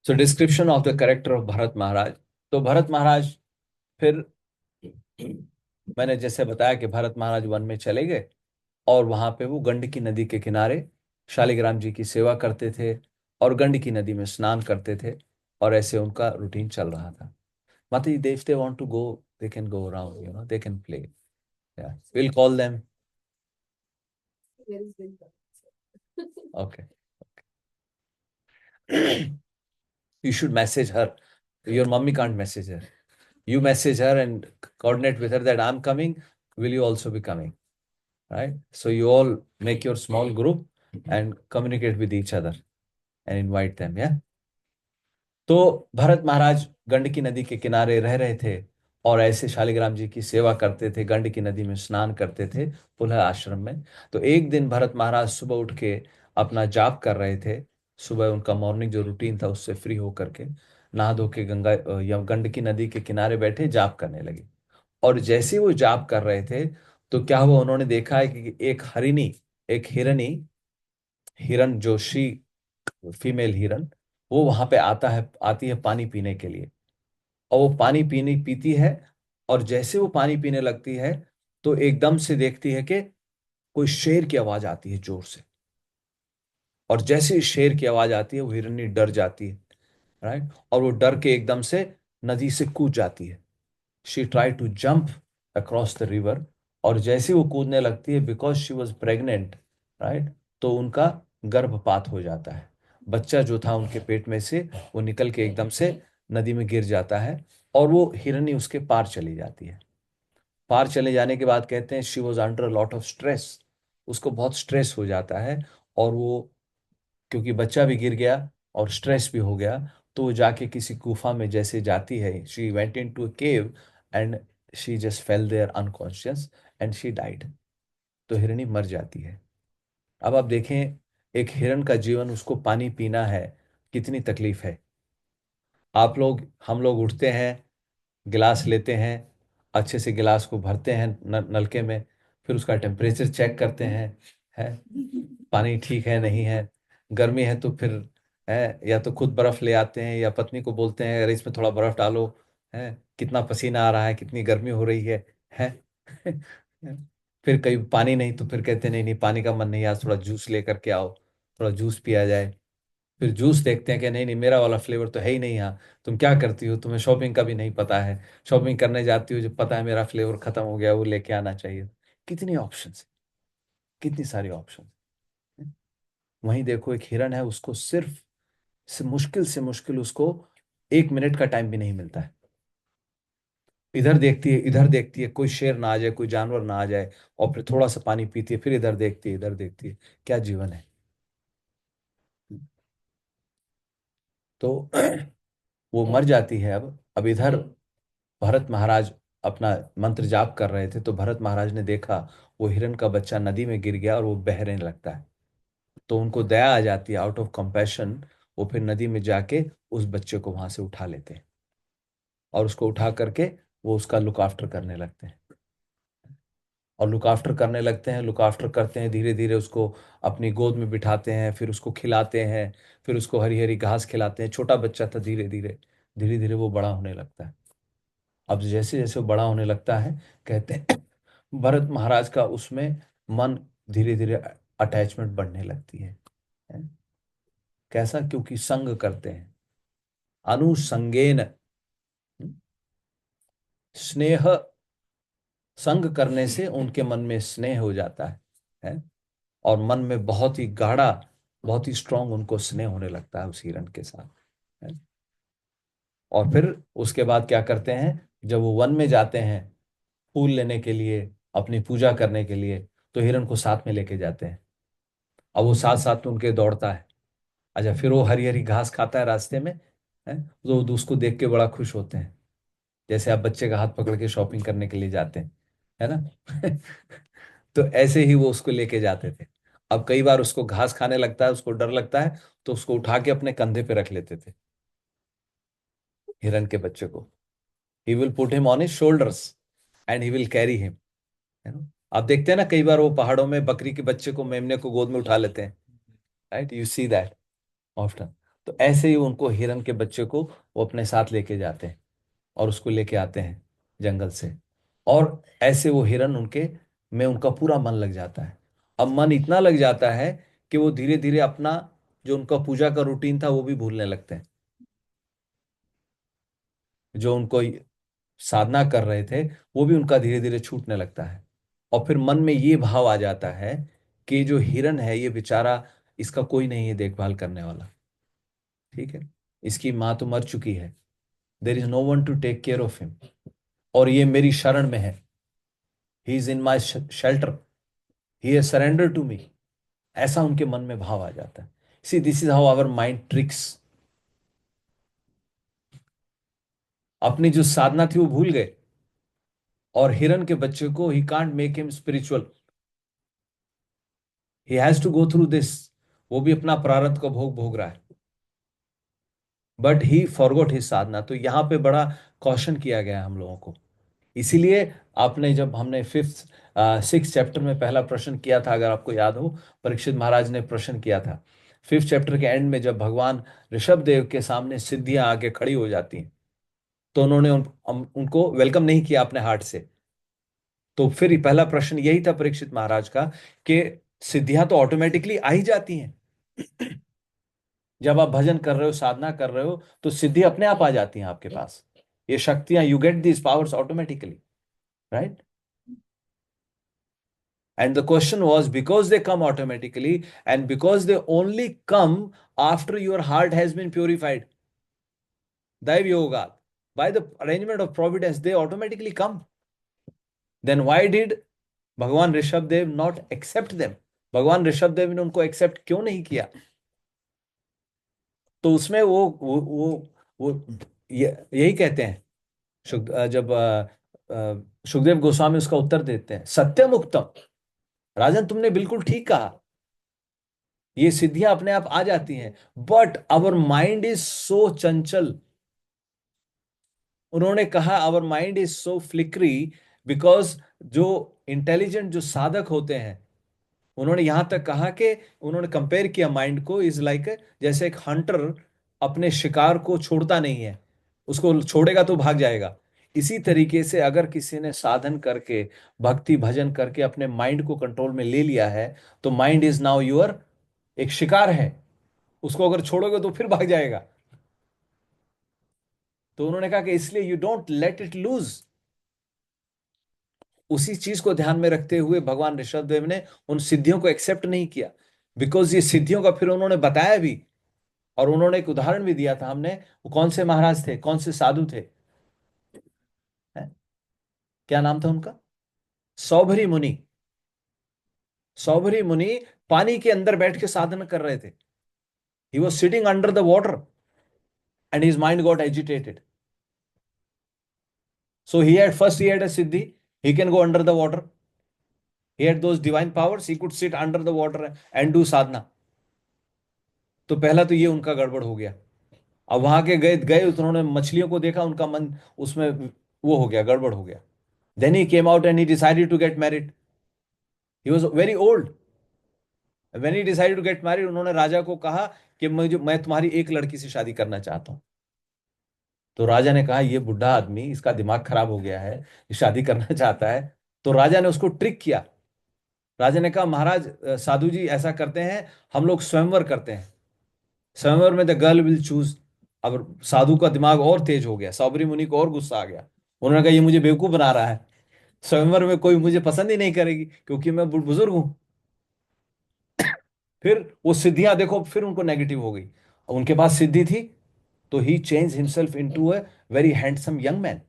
So description of the character of Bharat Maharaj. तो भरत महाराज फिर मैंने जैसे बताया कि भरत महाराज one में चले गए और वहां पे वो गंडकी नदी के किनारे शालिग्राम जी की सेवा करते थे और गंडकी नदी में स्नान करते थे और ऐसे उनका रूटीन चल रहा था। माता जी, if they want to go, they can go around, they can play. Yeah, we'll call them. Okay. You should message her. Your mommy can't message her. You message her and coordinate with her that I'm coming. Will you also be coming? Right? So you all make your small group and communicate with each other and invite them. Yeah. तो भरत महाराज गंडकी नदी के किनारे रह रहे थे और ऐसे शालिग्राम जी की सेवा करते थे, गंडकी नदी में स्नान करते थे पुलह आश्रम में। तो एक दिन भरत महाराज सुबह उठ के अपना जाप कर रहे थे। सुबह उनका मॉर्निंग जो रूटीन था उससे फ्री होकर के नहा धो के गंगा या गंडकी नदी के किनारे बैठे जाप करने लगे। और जैसे वो जाप कर रहे थे तो क्या हुआ, उन्होंने देखा है कि एक हिरनी, हिरन जो शी फीमेल हिरन, वो वहां पे आती है पानी पीने के लिए। और वो पानी पीने पीती है, और जैसे वो पानी पीने लगती है तो एकदम से देखती है कि कोई शेर की आवाज आती है जोर से। और जैसे ही शेर की आवाज आती है वो हिरनी डर जाती है, राइट, और वो डर के एकदम से नदी से कूद जाती है। She try to jump across the river, और जैसे वो कूदने लगती है, because she was pregnant, right, तो उनका गर्भपात हो जाता है। बच्चा जो था उनके पेट में से वो निकल के एकदम से नदी में गिर जाता है, और वो हिरनी उसके पार चली जाती है। पार चले जाने के बाद कहते हैं she was under lot of stress, उसको बहुत स्ट्रेस हो जाता है। और वो, क्योंकि बच्चा भी गिर गया और स्ट्रेस भी हो गया, तो वो जाके किसी गुफा में जैसे जाती है, she went into cave and she just fell there unconscious and she died. तो हिरणी मर जाती है। अब आप देखें, एक हिरण का जीवन, उसको पानी पीना है, कितनी तकलीफ है। हम लोग उठते हैं, गिलास लेते हैं, अच्छे से गिलास को भरते हैं नलके में, फिर उसका टेम्परेचर चेक करते हैं, है पानी ठीक है नहीं है। गर्मी है तो फिर है, या तो खुद बर्फ ले आते हैं या पत्नी को बोलते हैं अरे इसमें थोड़ा बर्फ डालो, है कितना पसीना आ रहा है, कितनी गर्मी हो रही है फिर कहीं पानी नहीं तो फिर कहते हैं नहीं नहीं पानी का मन नहीं, आज थोड़ा जूस लेकर के आओ, थोड़ा जूस पिया जाए। फिर जूस देखते हैं कि नहीं नहीं मेरा वाला फ्लेवर तो है ही नहीं यहाँ। तुम क्या करती हो, तुम्हें शॉपिंग का भी नहीं पता है, शॉपिंग करने जाती हो, जो पता है मेरा फ्लेवर खत्म हो गया वो लेके आना चाहिए। कितनी ऑप्शंस, कितनी सारी ऑप्शन। वहीं देखो एक हिरन है, उसको सिर्फ से मुश्किल उसको 1 मिनट का टाइम भी नहीं मिलता है। इधर देखती है कोई शेर ना आ जाए, कोई जानवर ना आ जाए, और फिर थोड़ा सा पानी पीती है, फिर इधर देखती है। क्या जीवन है। तो वो मर जाती है। अब इधर भरत महाराज अपना मंत्र जाप कर रहे थे, तो भरत महाराज ने देखा वो हिरन का बच्चा नदी में गिर गया और वो बहने लगता है। तो उनको दया आ जाती है, आउट ऑफ कंपैशन वो फिर नदी में जाके उस बच्चे को वहां से उठा लेते हैं, और उसको उठा करके वो उसका लुक आफ्टर करने लगते हैं। और लुक आफ्टर करने लगते हैं, लुक आफ्टर करते हैं, धीरे धीरे उसको अपनी गोद में बिठाते हैं, फिर उसको खिलाते हैं, फिर उसको हरी हरी घास खिलाते हैं। छोटा बच्चा था, धीरे धीरे वो बड़ा होने लगता है। अब जैसे जैसे वो बड़ा होने लगता है, कहते हैं भरत महाराज का उसमें मन धीरे धीरे अटैचमेंट बढ़ने लगती है? कैसा, क्योंकि संग करते हैं, अनुसंगेन, स्नेह, संग करने से उनके मन में स्नेह हो जाता है? और मन में बहुत ही गाढ़ा, बहुत ही स्ट्रांग उनको स्नेह होने लगता है उस हिरण के साथ, है? और फिर उसके बाद क्या करते हैं, जब वो वन में जाते हैं फूल लेने के लिए, अपनी पूजा करने के लिए, तो हिरण को साथ में लेके जाते हैं। अब वो साथ साथ में उनके दौड़ता है। अच्छा, फिर वो हरी हरी घास खाता है रास्ते में, है, तो उसको देख के बड़ा खुश होते हैं, जैसे आप बच्चे का हाथ पकड़ के शॉपिंग करने के लिए जाते हैं, है ना तो ऐसे ही वो उसको लेके जाते थे। अब कई बार उसको घास खाने लगता है, उसको डर लगता है, तो उसको उठा के अपने कंधे पे रख लेते थे, हिरन के बच्चे को। He will put him on his shoulders and he will carry him, है ना। आप देखते हैं ना कई बार वो पहाड़ों में बकरी के बच्चे को, मेमने को गोद में उठा लेते हैं, right, you see that often. तो ऐसे ही उनको, हिरन के बच्चे को वो अपने साथ लेके जाते हैं और उसको लेके आते हैं जंगल से। और ऐसे वो हिरन उनके में उनका पूरा मन लग जाता है। अब मन इतना लग जाता है कि वो धीरे धीरे अपना जो उनका पूजा का रूटीन था वो भी भूलने लगते हैं। जो उनको साधना कर रहे थे वो भी उनका धीरे धीरे छूटने लगता है। और फिर मन में ये भाव आ जाता है कि जो हिरन है ये बेचारा, इसका कोई नहीं है देखभाल करने वाला, ठीक है, इसकी माँ तो मर चुकी है, there is no one to take care of him, और ये मेरी शरण में है, he is in my shelter, he has surrender to me. ऐसा उनके मन में भाव आ जाता है। See this is how our mind tricks. अपनी जो साधना थी वो भूल गए, और हिरन के बच्चे को he can't make him spiritual, he has to go through this. वो भी अपना प्रारब्ध का भोग भोग रहा है। बट ही फॉरगॉट हिज साधना। तो यहाँ पे बड़ा कॉशन किया गया है हम लोगों को। इसीलिए आपने, जब हमने फिफ्थ 6 चैप्टर में पहला प्रश्न किया था, अगर आपको याद हो, परीक्षित महाराज ने प्रश्न किया था 5th चैप्टर के एंड में, जब भगवान ऋषभ देव के सामने सिद्धियां आके खड़ी हो जाती हैं, तो उन्होंने उनको वेलकम नहीं किया अपने हार्ट से। तो फिर पहला प्रश्न यही था परीक्षित महाराज का, कि सिद्धियां तो ऑटोमेटिकली आ ही जाती हैं। जब आप भजन कर रहे हो, साधना कर रहे हो, तो सिद्धि अपने आप आ जाती हैं आपके पास। ये शक्तियां, you get these powers automatically, right? And the question was, because they come automatically and because they only come after your heart has been purified, Daiv Yoga, by the arrangement of providence, they automatically come. Then why did भगवान Rishabh Dev not accept them? भगवान ऋषभ देव ने उनको accept क्यों नहीं किया? तो उसमें वो यही कहते हैं, जब सुखदेव गोस्वामी उसका उत्तर देते हैं, सत्यम उक्तम, राजन तुमने बिल्कुल ठीक कहा, ये सिद्धियां अपने आप आ जाती हैं, but our mind is so chanchal. उन्होंने कहा our mind is so flickery, because जो इंटेलिजेंट जो साधक होते हैं, उन्होंने यहां तक कहा कि उन्होंने कंपेयर किया माइंड को, इज लाइक जैसे एक हंटर अपने शिकार को छोड़ता नहीं है, उसको छोड़ेगा तो भाग जाएगा। इसी तरीके से अगर किसी ने साधन करके, भक्ति भजन करके अपने माइंड को कंट्रोल में ले लिया है, तो माइंड इज नाउ यूर, एक शिकार है, उसको अगर छोड़ोगे तो फिर भाग जाएगा। तो उन्होंने कहा कि इसलिए you don't let it loose. उसी चीज को ध्यान में रखते हुए भगवान ऋषभ देव ने उन सिद्धियों को एक्सेप्ट नहीं किया, बिकॉज ये सिद्धियों का फिर उन्होंने बताया भी, और उन्होंने एक उदाहरण भी दिया था हमने। वो कौन से महाराज थे, कौन से साधु थे, हैं? क्या नाम था उनका? सौभरी मुनि। सौभरी मुनि पानी के अंदर बैठ के साधना कर रहे थे। He was sitting under the water and his mind got agitated. So he had a siddhi. He can go under the water. He had those divine powers. He could sit under the water and do sadhana. तो पहला तो ये उनका गड़बड़ हो गया। अब वहां के गए गए तो उन्होंने मछलियों को देखा, उनका मन उसमें वो हो गया, गड़बड़ हो गया। Then he came out and he decided to get married. He was very old when he decided to get married. उन्होंने राजा को कहा कि मैं तुम्हारी एक लड़की से शादी करना चाहता हूँ। तो राजा ने कहा ये बुढ़ा आदमी, इसका दिमाग खराब हो गया है, ये शादी करना चाहता है। तो राजा ने उसको ट्रिक किया। राजा ने कहा महाराज, साधु जी ऐसा करते हैं, हम लोग स्वयंवर करते हैं, स्वयंवर में द गर्ल विल चूज। अब साधु का दिमाग और तेज हो गया, सौबरी मुनि को और गुस्सा आ गया। उन्होंने कहा ये मुझे बेवकूफ बना रहा है, स्वयंवर में कोई मुझे पसंद ही नहीं करेगी क्योंकि मैं बुजुर्ग हूं। फिर वो सिद्धियां देखो, फिर उनको नेगेटिव हो गई। उनके पास सिद्धि थी, तो he change himself into a very handsome young man.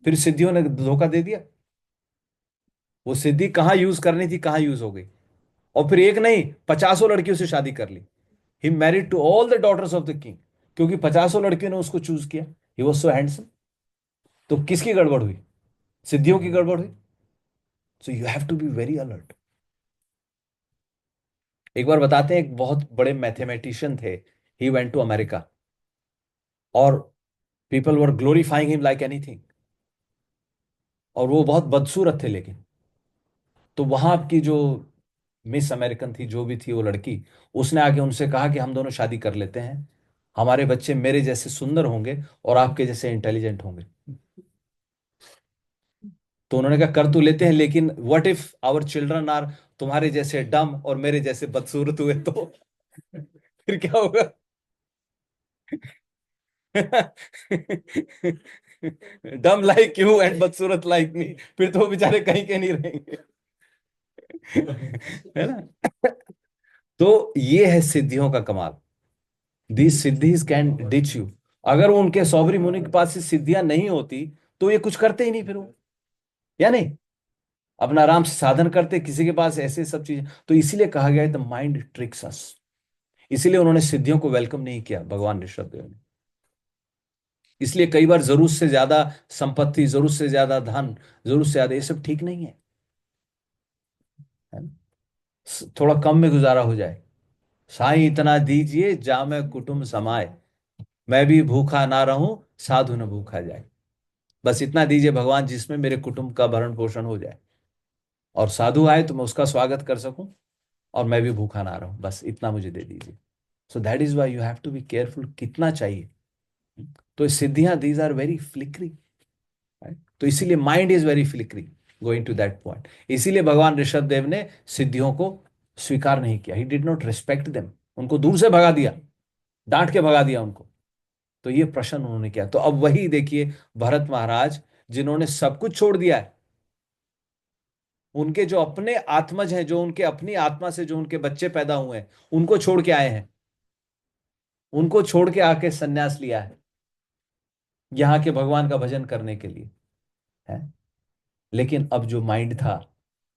फिर सिद्धियों ने धोखा दे दिया। वो सिद्धि कहाँ यूज करनी थी, कहाँ यूज हो गई। और फिर एक नहीं, 50 लड़कियों से शादी कर ली। He married to all the daughters of the king, क्योंकि 50 लड़कियों ने उसको चूज किया। He was so handsome. तो किसकी गड़बड़ हुई? सिद्धियों की गड़बड़ हुई। So you have to be very alert. एक बार बताते हैं, एक बहुत बड़े मैथमेटिशियन थे। ही वेंट टू अमेरिका और people were glorifying him like anything. और वो बहुत बदसूरत थे, लेकिन तो वहां की जो मिस अमेरिकन थी, जो भी थी वो लड़की, उसने आके उनसे कहा कि हम दोनों शादी कर लेते हैं, हमारे बच्चे मेरे जैसे सुंदर होंगे और आपके जैसे इंटेलिजेंट होंगे। तो उन्होंने कहा कर तो लेते हैं, लेकिन what if our children are तुम्हारे जैसे डम और मेरे जैसे बदसूरत हुए तो फिर क्या होगा? डम लाइक यू एंड बदसूरत लाइक मी, फिर तो वो बेचारे कहीं के नहीं रहेंगे। है ना? तो ये है सिद्धियों का कमाल। These सिद्धिज can ditch you. अगर वो उनके सौबरी मुनि के पास से सिद्धियां नहीं होती, तो ये कुछ करते ही नहीं फिर वो, या नहीं? अपना आराम से साधन करते, किसी के पास ऐसे सब चीजें। तो इसीलिए कहा गया है द माइंड ट्रिक्स अस। इसीलिए उन्होंने सिद्धियों को वेलकम नहीं किया भगवान ऋषभ देव ने। इसलिए कई बार जरूरत से ज्यादा संपत्ति, जरूरत से ज्यादा धन, जरूरत से ज्यादा, ये सब ठीक नहीं है ना? थोड़ा कम में गुजारा हो जाए। साईं इतना दीजिए जामे कुटुंब समाए, मैं भी भूखा ना रहूं, साधु न भूखा जाए। बस इतना दीजिए भगवान, जिसमें मेरे कुटुंब का भरण पोषण हो जाए, और साधु आए तो मैं उसका स्वागत कर सकूं, और मैं भी भूखा ना रहूं, बस इतना मुझे दे दीजिए। So that is why you have to be careful कितना चाहिए। तो ये सिद्धियां, दीज आर वेरी फ्लिकरी, तो इसीलिए mind is very flickery going to that point. इसीलिए भगवान ऋषभ देव ने सिद्धियों को स्वीकार नहीं किया। ही डिड नॉट रिस्पेक्ट देम, उनको दूर से भगा दिया, डांट के भगा दिया उनको। तो ये प्रश्न उन्होंने किया। तो अब वही देखिए, भरत महाराज जिन्होंने सब कुछ छोड़ दिया है, उनके जो अपने आत्मज हैं, जो उनके अपनी आत्मा से जो उनके बच्चे पैदा हुए हैं, उनको छोड़ के आए हैं, उनको छोड़ के आके सन्यास लिया है यहां के भगवान का भजन करने के लिए है। लेकिन अब जो माइंड था,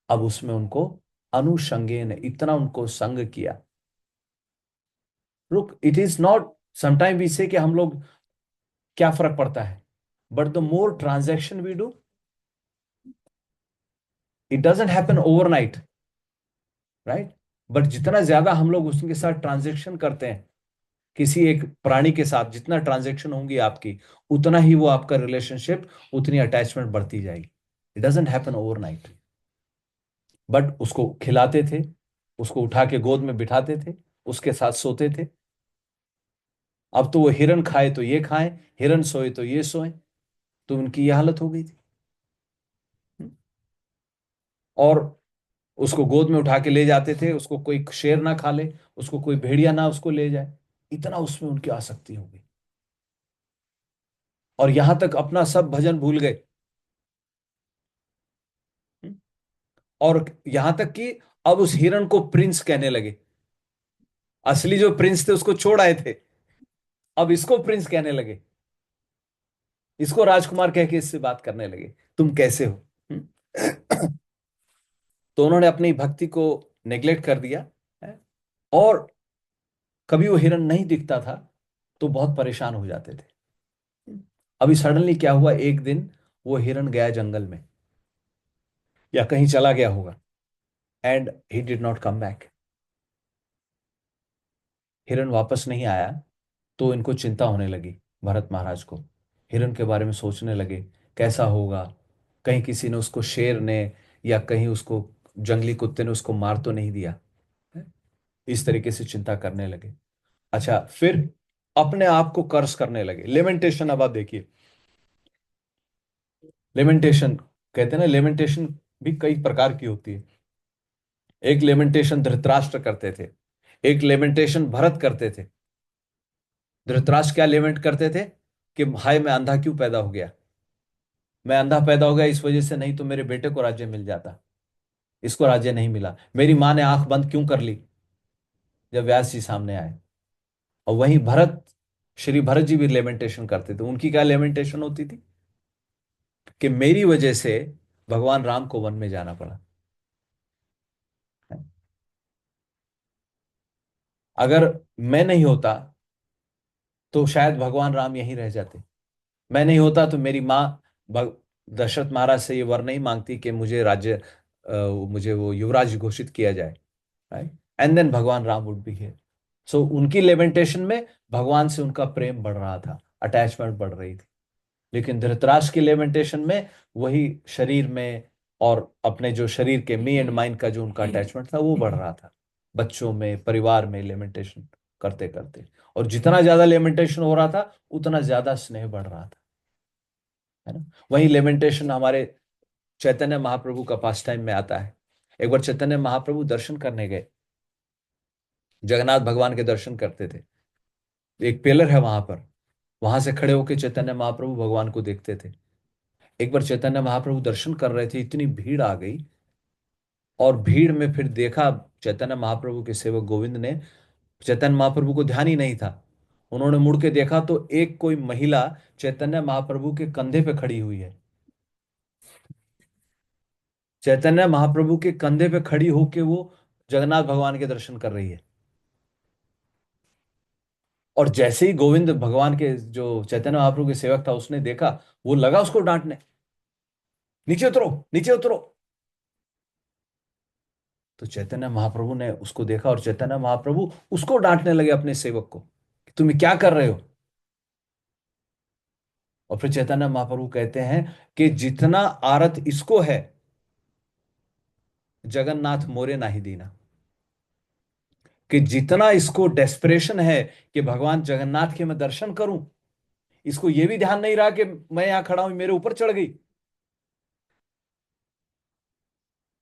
अब उसमें उनको अनुषंगे ने इतना उनको संग किया। रुक, it is not, sometime we say कि हम लोग क्या फर्क पड़ता है, but the more transaction we do, it doesn't happen overnight, right. But जितना ज्यादा हम लोग उसके साथ ट्रांजैक्शन करते हैं, किसी एक प्राणी के साथ जितना ट्रांजैक्शन होंगी आपकी, उतना ही वो आपका रिलेशनशिप, उतनी अटैचमेंट बढ़ती जाएगी। It doesn't happen overnight. But उसको खिलाते थे, उसको उठा के गोद में बिठाते थे, उसके साथ सोते थे। अब तो वो हिरन खाए तो ये खाएं, हिरन सोए तो ये सोए, तो उनकी ये हालत हो गई थी। और उसको गोद में उठा के ले जाते थे, उसको कोई शेर ना खा ले, उसको कोई भेड़िया ना उसको ले जाए, इतना उसमें उनकी आसक्ति हो गई। और यहां तक अपना सब भजन भूल गए। और यहां तक कि अब उस हिरन को प्रिंस कहने लगे। असली जो प्रिंस थे उसको छोड़ आए थे, अब इसको प्रिंस कहने लगे, इसको राजकुमार कह के इससे बात करने लगे, तुम कैसे हो। तो उन्होंने अपनी भक्ति को नेग्लेक्ट कर दिया है। और कभी वो हिरन नहीं दिखता था तो बहुत परेशान हो जाते थे। अभी सडनली क्या हुआ, एक दिन वो हिरन गया जंगल में, या कहीं चला गया होगा, and he did not come back. हिरन वापस नहीं आया, तो इनको चिंता होने लगी भरत महाराज को। हिरन के बारे में सोचने लगे, कैसा होगा, कहीं किसी ने उसको, शेर ने या कहीं उसको जंगली कुत्ते ने उसको मार तो नहीं दिया। इस तरीके से चिंता करने लगे। अच्छा, फिर अपने आप को कर्स करने लगे। लेमेंटेशन, अब आप देखिए, लेमेंटेशन कहते हैं ना, लेमेंटेशन भी कई प्रकार की होती है। एक लेमेंटेशन धृतराष्ट्र करते थे, एक लेमेंटेशन भरत करते थे। धृतराष्ट्र क्या लेमेंट करते थे कि भाई मैं अंधा क्यों पैदा हो गया, मैं अंधा पैदा हो गया इस वजह से, नहीं तो मेरे बेटे को राज्य मिल जाता, इसको राज्य नहीं मिला। मेरी माँ ने आंख बंद क्यों कर ली जब व्यास जी सामने आए। और वहीं भरत, श्री भरत जी भी लेमेंटेशन करते थे। उनकी क्या लेमेंटेशन होती थी कि मेरी वजह से भगवान राम को वन में जाना पड़ा। अगर मैं नहीं होता तो शायद भगवान राम यहीं रह जाते। मैं नहीं होता तो मेरी माँ दशरथ महाराज से ये वर नहीं मांगती कि मुझे राज्य, मुझे वो युवराज घोषित किया जाए, राइट। एंड देन भगवान राम वुड बी हियर। सो उनकी लेमेंटेशन में भगवान से उनका प्रेम बढ़ रहा था, अटैचमेंट बढ़ रही थी। लेकिन धृतराष्ट्र की लेमेंटेशन में वही शरीर में, और अपने जो शरीर के मी एंड माइंड का जो उनका अटैचमेंट था वो बढ़ रहा था, बच्चों में, परिवार में लेमेंटेशन करते करते। और जितना ज्यादा लेमेंटेशन हो रहा था, उतना ज्यादा स्नेह बढ़ रहा था, है ना। वही लेमेंटेशन हमारे चैतन्य महाप्रभु का पास टाइम में आता है। एक बार चैतन्य महाप्रभु दर्शन करने गए, जगन्नाथ भगवान के दर्शन करते थे। एक पिलर है वहां पर, वहां से खड़े होकर चैतन्य महाप्रभु भगवान को देखते थे। एक बार चैतन्य महाप्रभु दर्शन कर रहे थे, इतनी भीड़ आ गई, और भीड़ में फिर देखा चैतन्य महाप्रभु के सेवक गोविंद ने, चैतन्य महाप्रभु को ध्यान ही नहीं था। उन्होंने मुड़ के देखा तो एक कोई महिला चैतन्य महाप्रभु के कंधे पे खड़ी हुई है। चैतन्य महाप्रभु के कंधे पे खड़ी होके वो जगन्नाथ भगवान के दर्शन कर रही है। और जैसे ही गोविंद भगवान के जो चैतन्य महाप्रभु के सेवक था उसने देखा, वो लगा उसको डांटने, नीचे उतरो, नीचे उतरो। तो चैतन्य महाप्रभु ने उसको देखा, और चैतन्य महाप्रभु उसको डांटने लगे, अपने सेवक को, कि तुम क्या कर रहे हो। और फिर चैतन्य महाप्रभु कहते हैं कि जितना आरत इसको है, जगन्नाथ मोरे नाही दीना। कि जितना इसको डेस्परेशन है कि भगवान जगन्नाथ के मैं दर्शन करूं, इसको यह भी ध्यान नहीं रहा कि मैं यहां खड़ा हूं, मेरे ऊपर चढ़ गई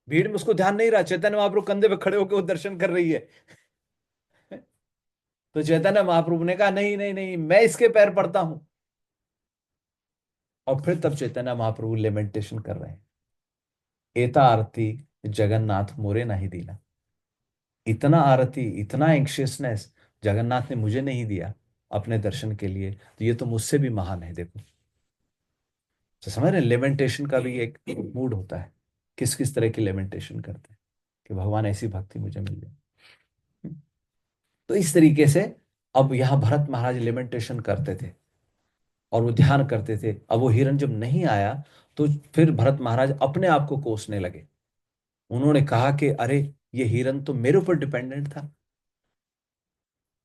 भीड़ में, उसको ध्यान नहीं रहा। चैतन्य महाप्रभु कंधे पे खड़े होकर वो दर्शन कर रही है। तो चैतन्य महाप्रभु ने कहा नहीं नहीं नहीं, मैं इसके पैर पड़ता हूं। और फिर तब चैतन्य महाप्रभु लेमेंटेशन कर रहे हैं, एता आरती जगन्नाथ मोरे नहीं दीना। इतना आरती, इतना एंक्शियसनेस जगन्नाथ ने मुझे नहीं दिया अपने दर्शन के लिए, तो ये तो मुझसे भी महान है। देखो, तो समझ रहे, लेमेंटेशन का भी एक मूड होता है, किस किस तरह की लेमेंटेशन करते हैं कि भगवान ऐसी भक्ति मुझे मिल जाए। तो इस तरीके से अब यहां भरत महाराज लेमेंटेशन करते थे और वो ध्यान करते थे। अब वो हिरण जब नहीं आया तो फिर भरत महाराज अपने आप को कोसने लगे। उन्होंने कहा कि अरे, ये हिरण तो मेरे ऊपर डिपेंडेंट था,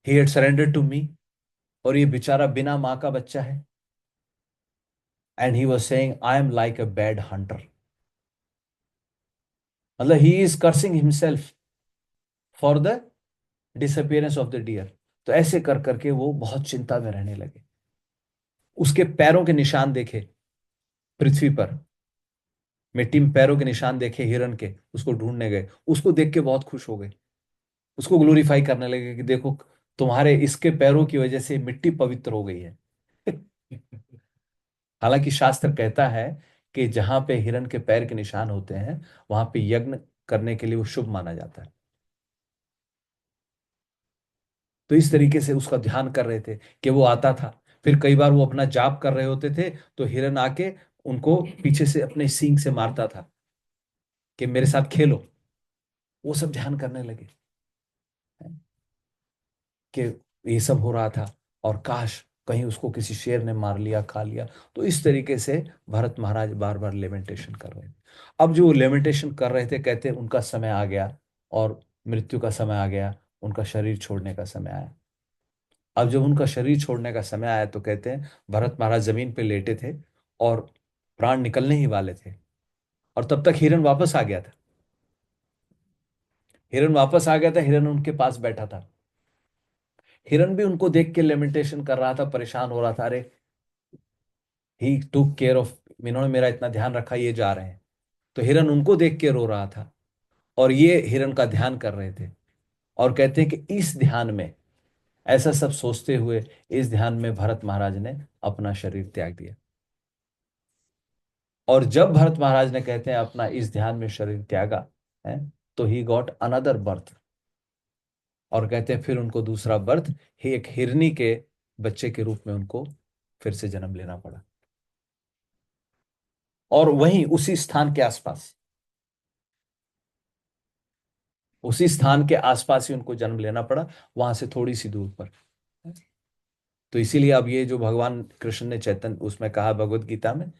he had surrender to me, और ये बेचारा बिना मां का बच्चा है। And he was saying I am like a bad hunter. मतलब he is cursing himself for the disappearance of the deer. तो ऐसे कर करके वो बहुत चिंता में रहने लगे। उसके पैरों के निशान देखे पृथ्वी पर, मिट्टी में पैरों के निशान देखे हिरण के, उसको ढूंढने गए, उसको देख के बहुत खुश हो गए, उसको ग्लोरीफाई करने लगे कि देखो, तुम्हारे इसके पैरों की वजह से मिट्टी पवित्र हो गई है। हालांकि शास्त्र कहता है कि जहां पे हिरण के पैर के निशान होते हैं, वहां पे यज्ञ करने के लिए वो शुभ माना जाता है। तो इस तरीके से उसका ध्यान कर रहे थे कि वो आता था। फिर कई बार वो अपना जाप कर रहे होते थे तो हिरण आके उनको पीछे से अपने सींग से मारता था कि मेरे साथ खेलो। वो सब ध्यान करने लगे कि ये सब हो रहा था, और काश कहीं उसको किसी शेर ने मार लिया, खा लिया। तो इस तरीके से भरत महाराज बार बार लेमेंटेशन कर रहे थे। अब जो लेमेंटेशन कर रहे थे, कहते उनका समय आ गया और मृत्यु का समय आ गया, उनका शरीर छोड़ने का समय आया। अब जब उनका शरीर छोड़ने का समय आया तो कहते हैं भरत महाराज जमीन पे लेटे थे और प्राण निकलने ही वाले थे, और तब तक हिरण वापस आ गया था। हिरण वापस आ गया था, हिरण उनके पास बैठा था। हिरण भी उनको देख के लेमेंटेशन कर रहा था, परेशान हो रहा था, अरे ही टुक केयर ऑफ, इन्होंने मेरा इतना ध्यान रखा, ये जा रहे हैं। तो हिरण उनको देख के रो रहा था और ये हिरण का ध्यान कर रहे थे। और कहते हैं कि इस ध्यान में, ऐसा सब सोचते हुए इस ध्यान में भरत महाराज ने अपना शरीर त्याग दिया। और जब भरत महाराज ने, कहते हैं, अपना इस ध्यान में शरीर त्यागा है, तो ही गॉट अनदर बर्थ। और कहते हैं फिर उनको दूसरा बर्थ, ही एक हिरनी के बच्चे के रूप में उनको फिर से जन्म लेना पड़ा। और वहीं उसी स्थान के आसपास, उसी स्थान के आसपास ही उनको जन्म लेना पड़ा, वहां से थोड़ी सी दूर पर। तो इसीलिए अब ये जो भगवान कृष्ण ने चैतन्य उसमें कहा भगवत गीता में,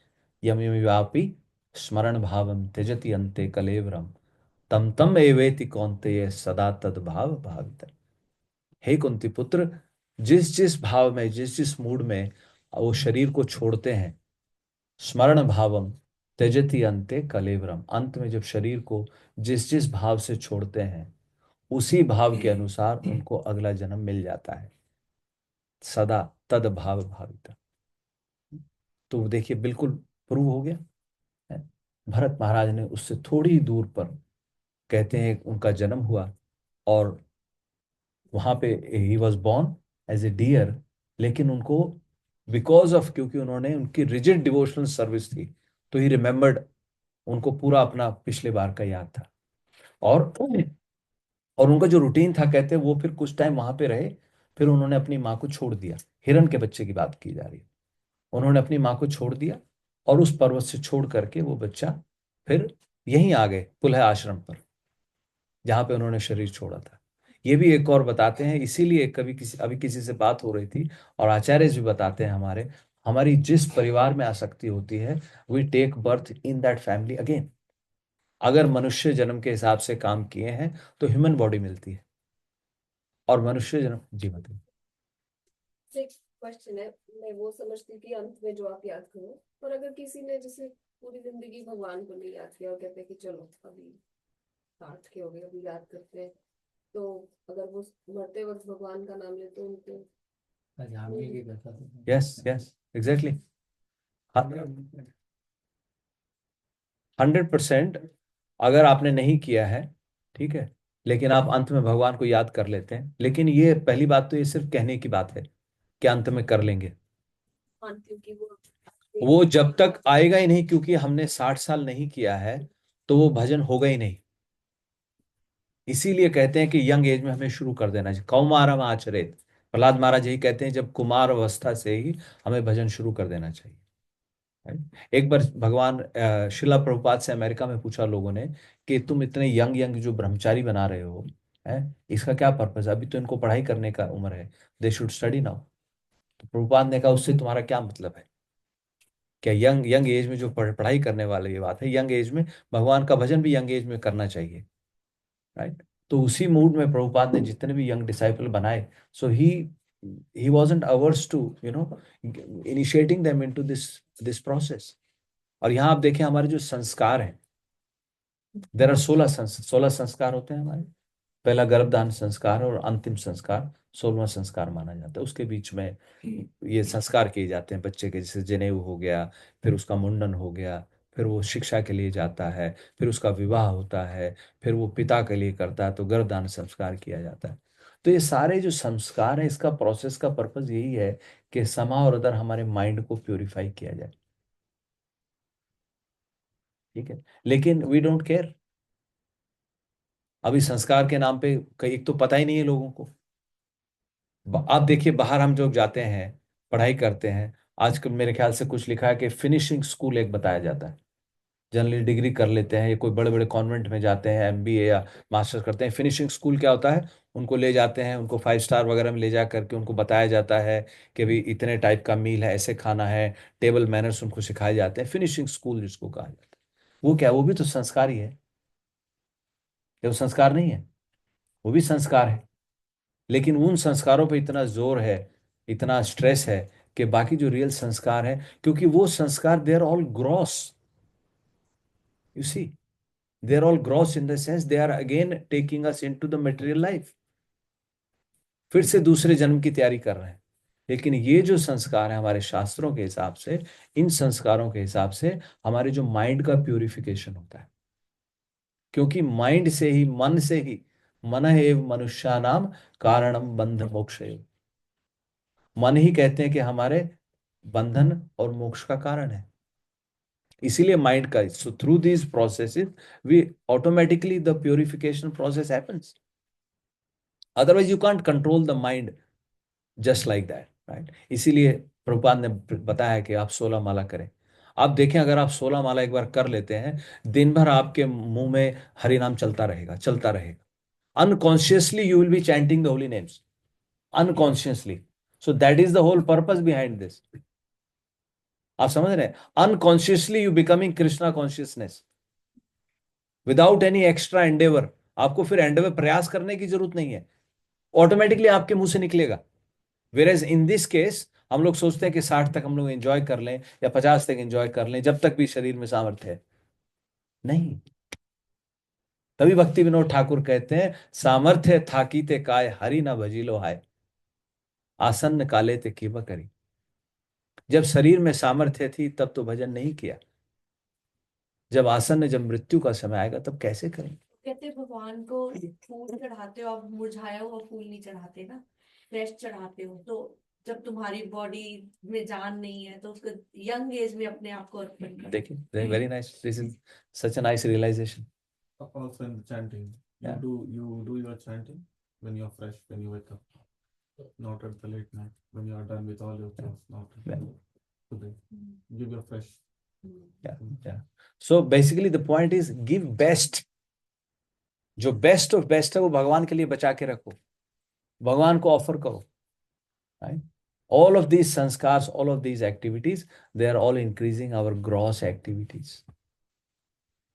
यम यम व्यापी स्मरण भावम त्यजति अन्ते कलेवरम, तम तम एवेति कौन्तेय सदा तद भाव भावित। हे कुंती पुत्र, जिस जिस भाव में, जिस जिस मूड में वो शरीर को छोड़ते हैं, स्मरण भावम त्यजति अन्ते कलेवरम, अंत में जब शरीर को जिस जिस भाव से छोड़ते हैं, उसी भाव के अनुसार उनको अगला जन्म मिल जाता है, सदा तद भाव भावित। तो देखिए बिल्कुल प्रूव हो गया है। भरत महाराज ने उससे थोड़ी दूर पर, कहते हैं, उनका जन्म हुआ, और वहां पे he was born as a deer. लेकिन उनको बिकॉज ऑफ, क्योंकि उन्होंने, उनकी रिजिड डिवोशनल सर्विस थी, तो ही रिमेम्बर्ड, उनको पूरा अपना पिछले बार का याद था। और और उनका जो रूटीन था, कहते हैं, वो फिर कुछ टाइम वहां पे रहे, फिर उन्होंने अपनी माँ को छोड़ दिया। हिरण के बच्चे की बात की जा रही है। उन्होंने अपनी माँ को छोड़ दिया और उस पर्वत से छोड़ करके वो बच्चा फिर यहीं आ गए पुलह आश्रम पर, जहां पे उन्होंने शरीर छोड़ा था। ये भी एक और बताते हैं, इसीलिए कभी किसी, अभी किसी से बात हो रही थी, और आचार्य भी बताते हैं, हमारे, हमारी जिस परिवार में आसक्ति होती है, we take birth in that family again. अगर मनुष्य जन्म के हिसाब से काम किए हैं तो ह्यूमन बॉडी मिलती है, और मनुष्य जन्म, जी बताइए। क्वेश्चन है। मैं वो समझती हूँ कि अंत में जो आप याद करो, पर अगर किसी ने जैसे पूरी जिंदगी भगवान को नहीं याद किया और कहते हैं कि चलो अभी 60 के हो गए अभी याद करते हैं, तो अगर वो मरते वक्त भगवान का नाम ले तो उनको जामिए के कहता था। Yes yes exactly 100%। अगर आपने नहीं किया है, ठीक है, लेकिन आप अंत में भगवान को याद कर लेते हैं, लेकिन ये पहली बात तो ये सिर्फ कहने की बात है कि अंत में कर लेंगे। मानती हूँ कि वो जब तक आएगा ही नहीं, क्योंकि हमने 60 साल नहीं किया है तो वो भजन होगा ही नहीं। इसीलिए कहते हैं कि यंग एज में हमें शुरू कर देना चाहिए। कौमारम आचरेत, प्रहलाद महाराज यही कहते हैं, जब कुमार अवस्था से ही हमें भजन शुरू कर देना चाहिए। Right? एक बार भगवान शिला प्रभुपाद से अमेरिका में पूछा लोगों ने कि तुम इतने यंग यंग जो ब्रह्मचारी बना रहे हो, है इसका क्या पर्पस है? अभी तो इनको पढ़ाई करने का उम्र है, दे शुड स्टडी नाउ। तो प्रभुपाद ने कहा उससे तुम्हारा क्या मतलब है? क्या यंग यंग एज में जो पढ़ाई करने वाले, ये बात है, यंग एज में भगवान का भजन भी यंग एज में करना चाहिए। राइट? तो उसी मूड में प्रभुपाद ने जितने भी यंग डिसाइपल बनाए, so he wasn't averse to initiating them into this process. और यहाँ आप देखें हमारे जो संस्कार हैं, देर आर 16 संस्कार होते हैं हमारे। पहला गर्भधान संस्कार और अंतिम संस्कार 16वां संस्कार माना जाता है। उसके बीच में ये संस्कार किए जाते हैं बच्चे के, जैसे जनेऊ हो गया, फिर उसका मुंडन हो गया, फिर वो शिक्षा के लिए जाता है, फिर उसका विवाह होता है, फिर वो पिता के लिए करता है तो गर्भधान संस्कार किया जाता है। तो ये सारे जो संस्कार है, इसका प्रोसेस का पर्पस यही है कि समा और अदर हमारे माइंड को प्योरीफाई किया जाए। ठीक है, लेकिन वी डोंट केयर। अभी संस्कार के नाम पे कई, एक तो पता ही नहीं है लोगों को। आप देखिए बाहर हम जो जाते हैं, पढ़ाई करते हैं, आजकल मेरे ख्याल से कुछ लिखा है कि फिनिशिंग स्कूल एक बताया जाता है। जनरली डिग्री कर लेते हैं, ये कोई बड़े बड़े कॉन्वेंट में जाते हैं, एमबीए या मास्टर्स करते हैं। फिनिशिंग स्कूल क्या होता है? उनको ले जाते हैं, उनको 5 स्टार वगैरह में ले जा करके उनको बताया जाता है कि भाई इतने टाइप का मील है, ऐसे खाना है, टेबल मैनर्स उनको सिखाए जाते हैं। फिनिशिंग स्कूल जिसको कहा जाता है, वो क्या, वो भी तो संस्कार ही है। क्या वो संस्कार नहीं है? वो भी संस्कार है, लेकिन उन संस्कारों पे इतना जोर है, इतना स्ट्रेस है कि बाकी जो रियल संस्कार है, क्योंकि वो संस्कार they are all gross. You see, they are all gross in the sense they are again taking us into the material life, फिर से दूसरे जन्म की तैयारी कर रहे हैं। लेकिन ये जो संस्कार है हमारे शास्त्रों के हिसाब से, इन संस्कारों के हिसाब से हमारे जो माइंड का प्यूरिफिकेशन होता है। क्योंकि माइंड से ही, मन से ही, मन एव मनुष्यानाम कारणम बंध मोक्ष। मन ही कहते हैं कि हमारे बंधन और मोक्ष का कारण है। इसीलिए माइंड का, so through these processes we automatically the purification process happens. Otherwise you can't control the mind just like that, right? इसीलिए प्रभुपाद ने बताया कि आप 16 माला करें। आप देखें, अगर आप 16 माला एक बार कर लेते हैं, दिन भर आपके मुंह में हरि नाम चलता रहेगा, चलता रहेगा। Unconsciously you will be chanting the holy names, unconsciously. So that is the whole purpose behind this. आप समझ रहे हैं? Unconsciously you becoming Krishna consciousness without any extra endeavour. आपको फिर एंडेवर, प्रयास करने की जरूरत नहीं है, ऑटोमेटिकली आपके मुंह से निकलेगा। वेर इन दिस केस हम लोग सोचते हैं कि 60 तक हम लोग एंजॉय कर लें या 50 तक एंजॉय कर लें, जब तक भी शरीर में सामर्थ्य है। नहीं। तभी भक्ति विनोद ठाकुर कहते हैं, सामर्थ्य थाकीते काय हरि ना भजिलो हाय, आसन्न काले ते कीवा करी। जब शरीर में सामर्थ्य थी तब तो भजन नहीं किया, जब आसन्न, जब मृत्यु का समय आएगा तब कैसे करेंगे? कहते भगवान को फूल चढ़ाते हो, आप मुरझाया हुआ फूल नहीं चढ़ाते ना, फ्रेश चढ़ाते हो। तो जब तुम्हारी बॉडी में जान नहीं है तो उसको यंग एज में अपने आप को अर्पण करो। देखिए, very nice, this is such a nice realisation. Also in chanting, Yeah. you do your chanting when you're fresh, when you wake up, not at the late night when you are done with all your chores. Not Yeah. today. Give your fresh. Yeah, yeah. So basically the point is give best. जो best of best है वो भगवान के लिए बचा के रखो, भगवान को ऑफर करो, right? All of these samskara, all of these activities, they are all increasing our gross activities.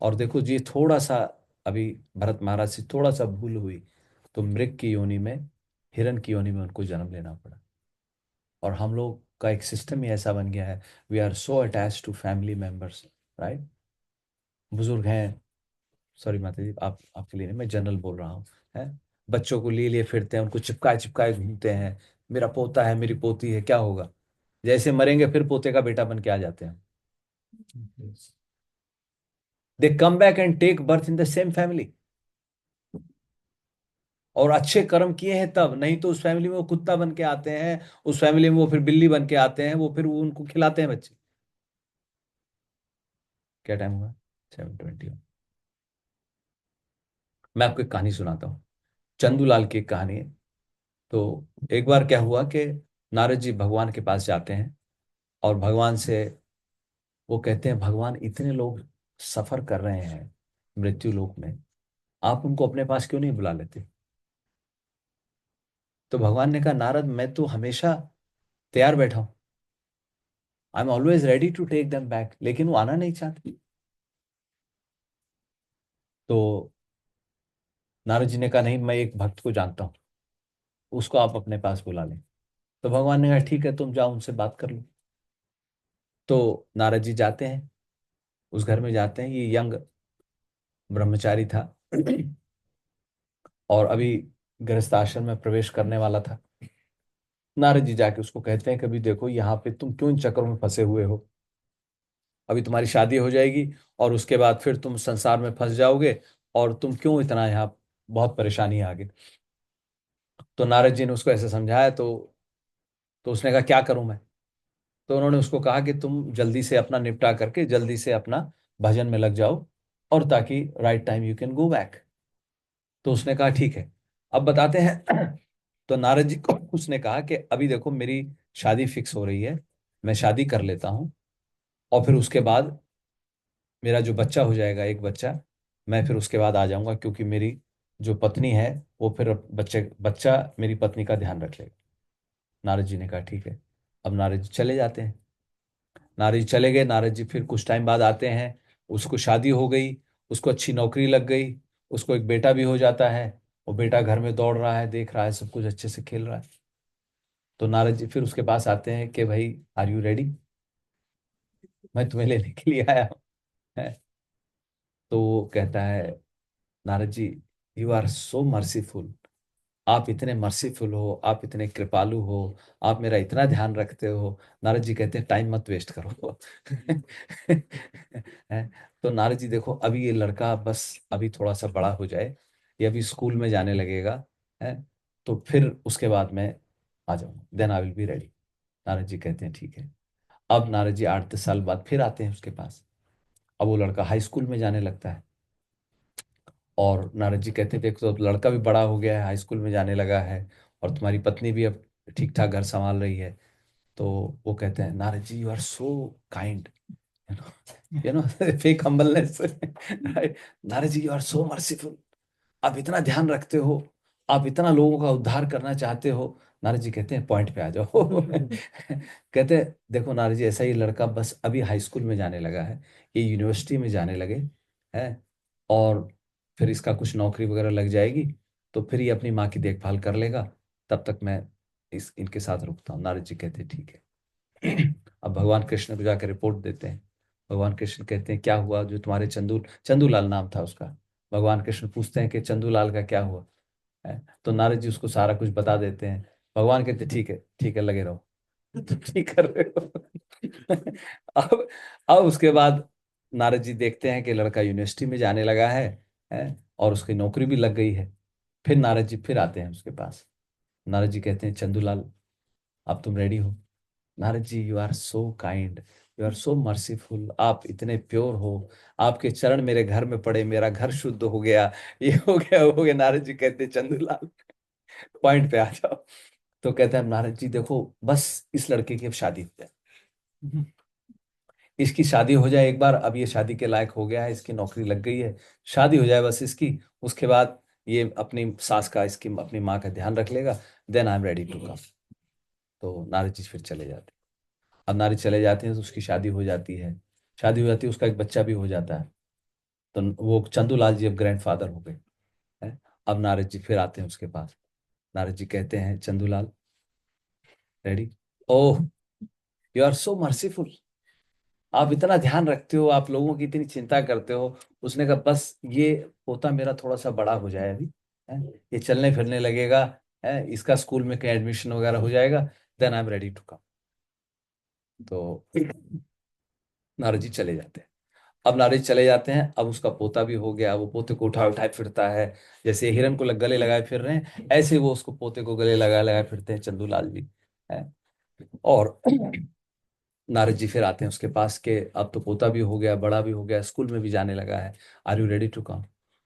और देखो जी, थोड़ा सा अभी भरत महाराज से थोड़ा सा भूल हुई तो मृग की योनि में, हिरण की योनि में उनको जन्म लेना पड़ा। और हम लोग का एक सिस्टम ही ऐसा बन गया है, we are so attach to family members, right. बुजुर्ग हैं, सॉरी माता जी, आप आपके लिए नहीं, मैं जनरल बोल रहा हूँ, है। बच्चों को लिए लिए फिरते हैं, उनको चिपकाए चिपकाए घूमते हैं, मेरा पोता है, मेरी पोती है, क्या होगा? जैसे मरेंगे फिर पोते का बेटा बन के आ जाते हैं। They come back and take birth in the same family. और अच्छे कर्म किए हैं तब, नहीं तो उस फैमिली में वो कुत्ता बन के आते हैं, उस फैमिली में वो फिर बिल्ली बन के आते हैं, वो फिर वो उनको खिलाते हैं बच्चे। क्या टाइम हुआ? 7:20। मैं आपको एक कहानी सुनाता हूँ, चंदूलाल की एक कहानी है। तो एक बार क्या हुआ कि नारद जी भगवान के पास जाते हैं और भगवान से वो कहते हैं, भगवान इतने लोग सफर कर रहे हैं मृत्यु लोक में, आप उनको अपने पास क्यों नहीं बुला लेते? तो भगवान ने कहा, नारद मैं तो हमेशा तैयार बैठा हूं, I am always ready to take them back, लेकिन वो आना नहीं चाहते। तो नारद जी ने कहा, नहीं, मैं एक भक्त को जानता हूँ, उसको आप अपने पास बुला लें। तो भगवान ने कहा, ठीक है, तुम जाओ उनसे बात कर लो। तो नारद जी जाते हैं, उस घर में जाते हैं, ये यंग ब्रह्मचारी था और अभी गृहस्थ आश्रम में प्रवेश करने वाला था। नारद जी जाके उसको कहते हैं, कभी देखो यहाँ पे तुम क्यों इन चक्करों में फंसे हुए हो, अभी तुम्हारी शादी हो जाएगी और उसके बाद फिर तुम संसार में फंस जाओगे, और तुम क्यों इतना यहाँ, बहुत परेशानी है आगे। तो नारद जी ने उसको ऐसे समझाया, तो उसने कहा, क्या करूं मैं? तो उन्होंने उसको कहा कि तुम जल्दी से अपना निपटा करके जल्दी से अपना भजन में लग जाओ, और ताकि right time you can go back. तो उसने कहा, ठीक है, अब बताते हैं। तो नारद जी को उसने कहा कि अभी देखो मेरी शादी फिक्स हो रही है, मैं शादी कर लेता हूँ, और फिर उसके बाद मेरा जो बच्चा हो जाएगा, एक बच्चा, मैं फिर उसके बाद आ जाऊंगा, क्योंकि मेरी जो पत्नी है वो फिर बच्चे बच्चा मेरी पत्नी का ध्यान रख लेगा। नारद जी ने कहा, ठीक है। अब नारद जी चले जाते हैं, नारद जी चले गए, नारद जी फिर कुछ टाइम बाद आते हैं, उसको शादी हो गई, उसको अच्छी नौकरी लग गई, उसको एक बेटा भी हो जाता है, वो बेटा घर में दौड़ रहा है, देख रहा है, सब कुछ अच्छे से खेल रहा है। तो नारद जी फिर उसके पास आते हैं कि भाई, आर यू रेडी, मैं तुम्हें लेने के लिए आया हूँ, है। तो वो कहता है, Narad ji, you are so merciful, आप इतने मर्सीफुल हो, आप इतने कृपालु हो, आप मेरा इतना ध्यान रखते हो। नारद जी कहते हैं, टाइम मत वेस्ट करो। हैं? तो नारद जी देखो, अभी ये लड़का बस अभी थोड़ा सा बड़ा हो जाए, ये अभी स्कूल में जाने लगेगा, है, तो फिर उसके बाद मैं आ जाऊंगा, then I will be ready. Narad ji कहते हैं, ठीक है। अब नारद जी 8-10 साल बाद फिर आते हैं उसके पास। अब वो लड़का हाई स्कूल में जाने लगता है, और नारद जी कहते थे, तो अब लड़का भी बड़ा हो गया है, हाई स्कूल में जाने लगा है, और तुम्हारी पत्नी भी अब ठीक ठाक घर संभाल रही है। तो वो कहते हैं, Narad ji, you are so kind, you know fake humbleness, right. Narad ji, you are so merciful, आप इतना ध्यान रखते हो, आप इतना लोगों का उद्धार करना चाहते हो। नारद जी कहते हैं, पॉइंट पे आ जाओ। कहते हैं, देखो नारद जी, ऐसा ही लड़का बस अभी हाई स्कूल में जाने लगा है, ये यूनिवर्सिटी में जाने लगे, है, और फिर इसका कुछ नौकरी वगैरह लग जाएगी, तो फिर ये अपनी माँ की देखभाल कर लेगा, तब तक मैं इनके साथ रुकता हूँ। नारद जी कहते हैं, ठीक है। अब भगवान कृष्ण को जाकर रिपोर्ट देते हैं। भगवान कृष्ण कहते हैं, क्या हुआ जो तुम्हारे चंदूलाल नाम था उसका। भगवान कृष्ण पूछते हैं कि चंदूलाल का क्या हुआ है। तो नारद जी उसको सारा कुछ बता देते हैं। भगवान कहते, ठीक है, ठीक है, लगे रहो। तो ठीक कर रहे हो। अब अब उसके बाद नारद जी देखते हैं कि लड़का यूनिवर्सिटी में जाने लगा है, और उसकी नौकरी भी लग गई है। फिर नारद जी फिर आते हैं उसके पास। नारद जी कहते हैं, चंदूलाल, अब तुम रेडी हो? Narad ji, you are so kind, you are so merciful, आप इतने प्योर हो, आपके चरण मेरे घर में पड़े, मेरा घर शुद्ध हो गया, ये हो गया, वो हो गया। नारद जी कहते हैं, चंदूलाल, पॉइंट पे आ जाओ। तो कहते हैं, नारद जी देखो, बस इस लड़के की अब शादी हो जाए, इसकी शादी हो जाए एक बार, अब ये शादी के लायक हो गया है, इसकी नौकरी लग गई है, शादी हो जाए बस इसकी, उसके बाद ये अपनी सास का, इसकी अपनी माँ का ध्यान रख लेगा, then I am ready to come. तो नारद जी फिर चले जाते हैं। अब नारद चले जाते हैं तो उसकी शादी हो जाती है, शादी हो जाती है, उसका एक बच्चा भी हो जाता है। तो वो चंदूलाल जी अब ग्रैंडफादर हो गए हैं। अब नारद जी फिर आते हैं उसके पास। नारद जी कहते हैं, Chandulal, ready? Oh, you are so merciful. आप इतना ध्यान रखते हो, आप लोगों की इतनी चिंता करते हो। उसने कहा बस ये पोता मेरा थोड़ा सा बड़ा हो जाए अभी, है, ये चलने फिरने लगेगा, है, इसका स्कूल में कहीं एडमिशन वगैरह हो जाएगा, then I am ready to come. तो नारद जी चले जाते हैं। अब नारद जी चले जाते हैं, अब उसका पोता भी हो गया, वो पोते को उठा उठाए फिरता है। जैसे हिरन को गले लगाए फिर रहे हैं, ऐसे वो उसको पोते को गले लगाए लगाए फिरते हैं चंदूलाल जी, है। और नारद जी फिर आते हैं उसके पास के, अब तो पोता भी हो गया, बड़ा भी हो गया, स्कूल में भी जाने लगा है, are you ready to come?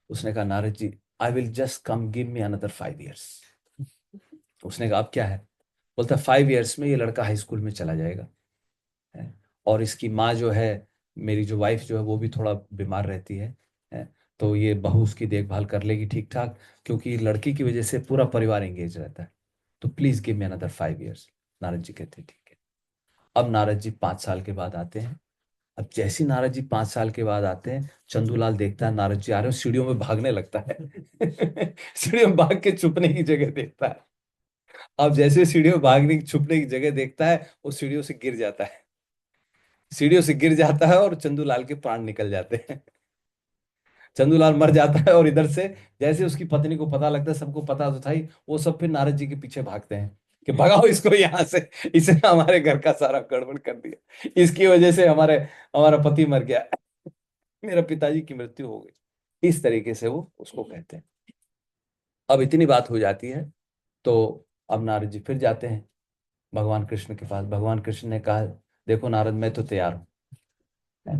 उसने कहा Narad ji, I will just come, give me another 5 years। उसने कहा अब क्या है? बोलता 5 years में ये लड़का हाई स्कूल में चला जाएगा, है। और इसकी माँ जो है, मेरी जो वाइफ जो है, वो भी थोड़ा बीमार रहती है। तो ये बहू उसकी देखभाल कर लेगी ठीक ठाक, क्योंकि लड़की की वजह से पूरा परिवार एंगेज रहता है। तो please give me another 5 years। Narad ji कहते हैं ठीक है। अब नारद जी 5 साल के बाद आते हैं। अब जैसे ही नारद जी 5 साल के बाद आते हैं, चंदूलाल देखता है नारद जी आ रहे हो, सीढ़ियों में भागने लगता है। सीढ़ियों में भाग के छुपने की जगह देखता है। अब जैसे सीढ़ियों में भागने की छुपने की जगह देखता है, वो सीढ़ियों से गिर जाता है। सीढ़ियों से गिर जाता है और चंदूलाल के प्राण निकल जाते हैं। चंदूलाल मर जाता है, और इधर से जैसे उसकी पत्नी को पता लगता है, सबको पता तो था ही, वो सब फिर नारद जी के पीछे भागते हैं कि भगाओ इसको यहाँ से, इसने हमारे घर का सारा गड़बड़ कर दिया, इसकी वजह से हमारा पति मर गया, मेरा पिताजी की मृत्यु हो गई। इस तरीके से वो उसको कहते हैं। अब इतनी बात हो जाती है, तो अब नारद जी फिर जाते हैं भगवान कृष्ण के पास। भगवान कृष्ण ने कहा देखो नारद, मैं तो तैयार हूँ, है।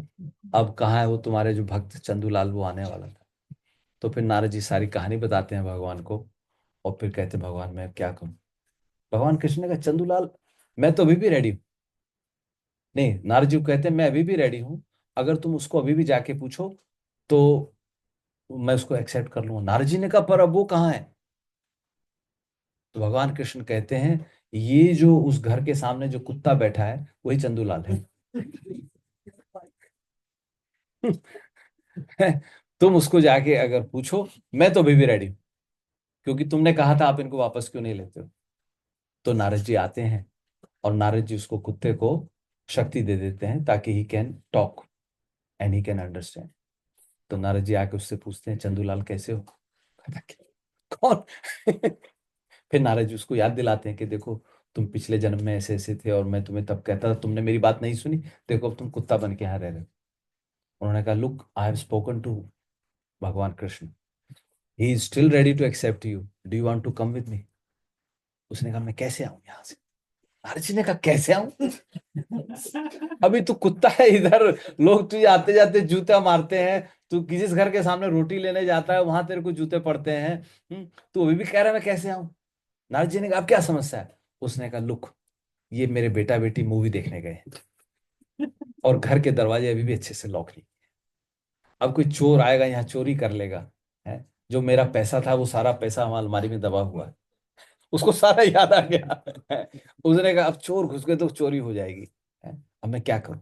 अब कहाँ है वो तुम्हारे जो भक्त चंदूलाल, वो आने वाला था। तो फिर नारद जी सारी कहानी बताते हैं भगवान को, और फिर कहते हैं भगवान मैं क्या करूं? भगवान कृष्ण ने कहा चंदूलाल, मैं तो अभी भी रेडी हूँ। नहीं, नारद जी को कहते हैं मैं अभी भी रेडी हूँ, अगर तुम उसको अभी भी जाके पूछो तो मैं उसको एक्सेप्ट कर लूंगा। नारद जी ने कहा पर अब वो कहाँ है? तो भगवान कृष्ण कहते हैं ये जो उस घर के सामने जो कुत्ता बैठा है, वही चंदूलाल है। तुम उसको जाके अगर पूछो, मैं तो अभी भी रेडी हूँ, क्योंकि तुमने कहा था आप इनको वापस क्यों नहीं लेते हो। तो नारद जी आते हैं, और नारद जी उसको, कुत्ते को शक्ति दे देते हैं ताकि he can talk and he can understand. तो नारद जी आके उससे पूछते हैं चंदूलाल कैसे हो? कहता, कौन? फिर नारद जी उसको याद दिलाते हैं कि देखो तुम पिछले जन्म में ऐसे ऐसे थे, और मैं तुम्हें तब कहता था, तुमने मेरी बात नहीं सुनी, देखो अब तुम कुत्ता बन के यहाँ रह रहे हो। उन्होंने कहा look, I have spoken to Bhagwan Krishna, he is still ready to accept you, do you want to come with me? उसने कहा मैं कैसे आऊं यहाँ से? नारद जी ने कहा कैसे आऊं? अभी तू कुत्ता है इधर, लोग तुझे आते जाते जूता मारते हैं, तू किसी घर के सामने रोटी लेने जाता है, वहां तेरे को जूते पड़ते हैं, तू अभी भी कह रहा है मैं कैसे आऊं? नारद जी ने कहा अब क्या समस्या है? उसने कहा लुक, ये मेरे बेटा बेटी मूवी देखने गए हैं, और घर के दरवाजे अभी भी अच्छे से लॉक नहीं। अब कोई चोर आएगा यहाँ चोरी कर लेगा, है। जो मेरा पैसा था वो सारा पैसा हमारी अलमारी में दबा हुआ है, उसको सारा याद आ गया, है। उसने कहा अब चोर घुस गए तो चोरी हो जाएगी, है। अब मैं क्या करूं?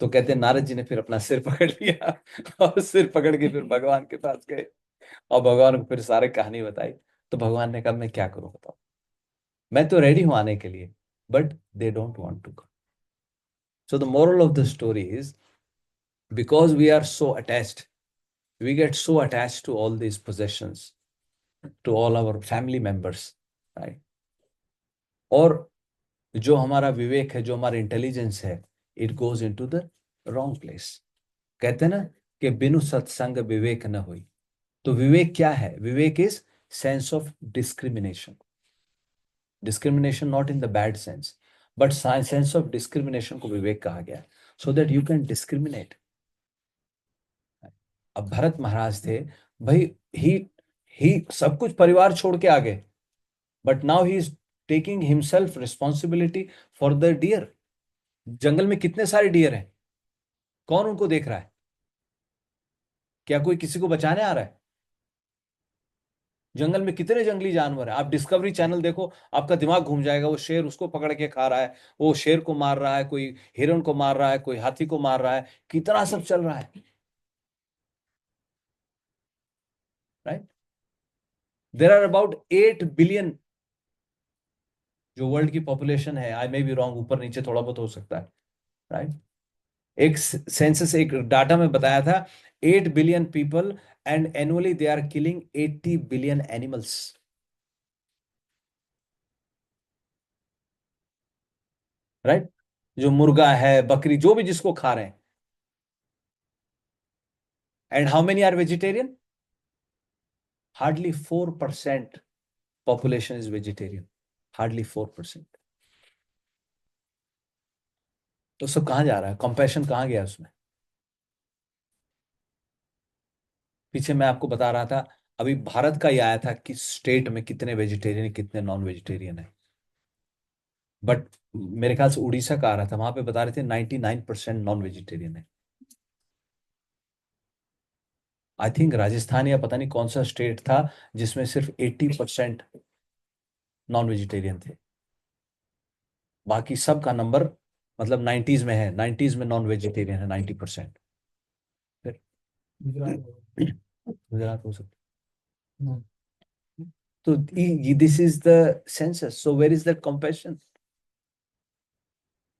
तो कहते हैं नारद जी ने फिर अपना सिर पकड़ लिया, और सिर पकड़ के फिर भगवान के पास गए, और भगवान को फिर सारी कहानी बताई। तो भगवान ने कहा मैं क्या करूं बताओ, मैं तो रेडी हूं आने के लिए, but they don't want to come. So the moral of the story is, because we are so attached, we get so attached to all these possessions, to all our family members, right? और जो हमारा विवेक है, जो हमारा intelligence है, it goes into the wrong place. कहते हैं ना कि बिनु सत्संग विवेक न हुई। तो विवेक क्या है? Vivek is sense of discrimination. Discrimination not in the bad sense, but sense of discrimination को विवेक कहा गया, so that you can discriminate. अब भरत महाराज थे भाई, ही ही सब कुछ परिवार छोड़ के आ गए, but now he is taking himself responsibility for the deer. जंगल में कितने सारे डियर हैं, कौन उनको देख रहा है? क्या कोई किसी को बचाने आ रहा है? जंगल में कितने जंगली जानवर हैं, आप डिस्कवरी चैनल देखो, आपका दिमाग घूम जाएगा। वो शेर उसको पकड़ के खा रहा है, वो शेर को मार रहा है, कोई हिरण को मार रहा है, कोई हाथी को मार रहा है, कितना सब चल रहा है, right? There are about 8 billion जो वर्ल्ड की पॉपुलेशन है, आई मे बी रॉन्ग, ऊपर नीचे थोड़ा बहुत हो सकता है, राइट। एक सेंसस, एक डाटा में बताया था 8 billion people and annually they are killing 80 billion animals. Right, जो मुर्गा है, बकरी, जो भी जिसको खा रहे हैं। And how many are vegetarian? Hardly 4% population is vegetarian, hardly 4%। तो सब कहां जा रहा है? कंपैशन कहां गया उसमें? पीछे मैं आपको बता रहा था, अभी भारत का ही आया था कि स्टेट में कितने वेजिटेरियन कितने नॉन वेजिटेरियन है, बट मेरे ख्याल से उड़ीसा का आ रहा था, वहां पे बता रहे थे 99% नॉन वेजिटेरियन है। आई थिंक राजस्थान या पता नहीं कौन सा स्टेट था जिसमें सिर्फ 80% नॉन वेजिटेरियन थे, बाकी सब का नंबर मतलब 90s में है, 90s में नॉन वेजिटेरियन है 90%। फिर गुजरात गुजरात हो सकता है। तो this is the census, so where is that compassion?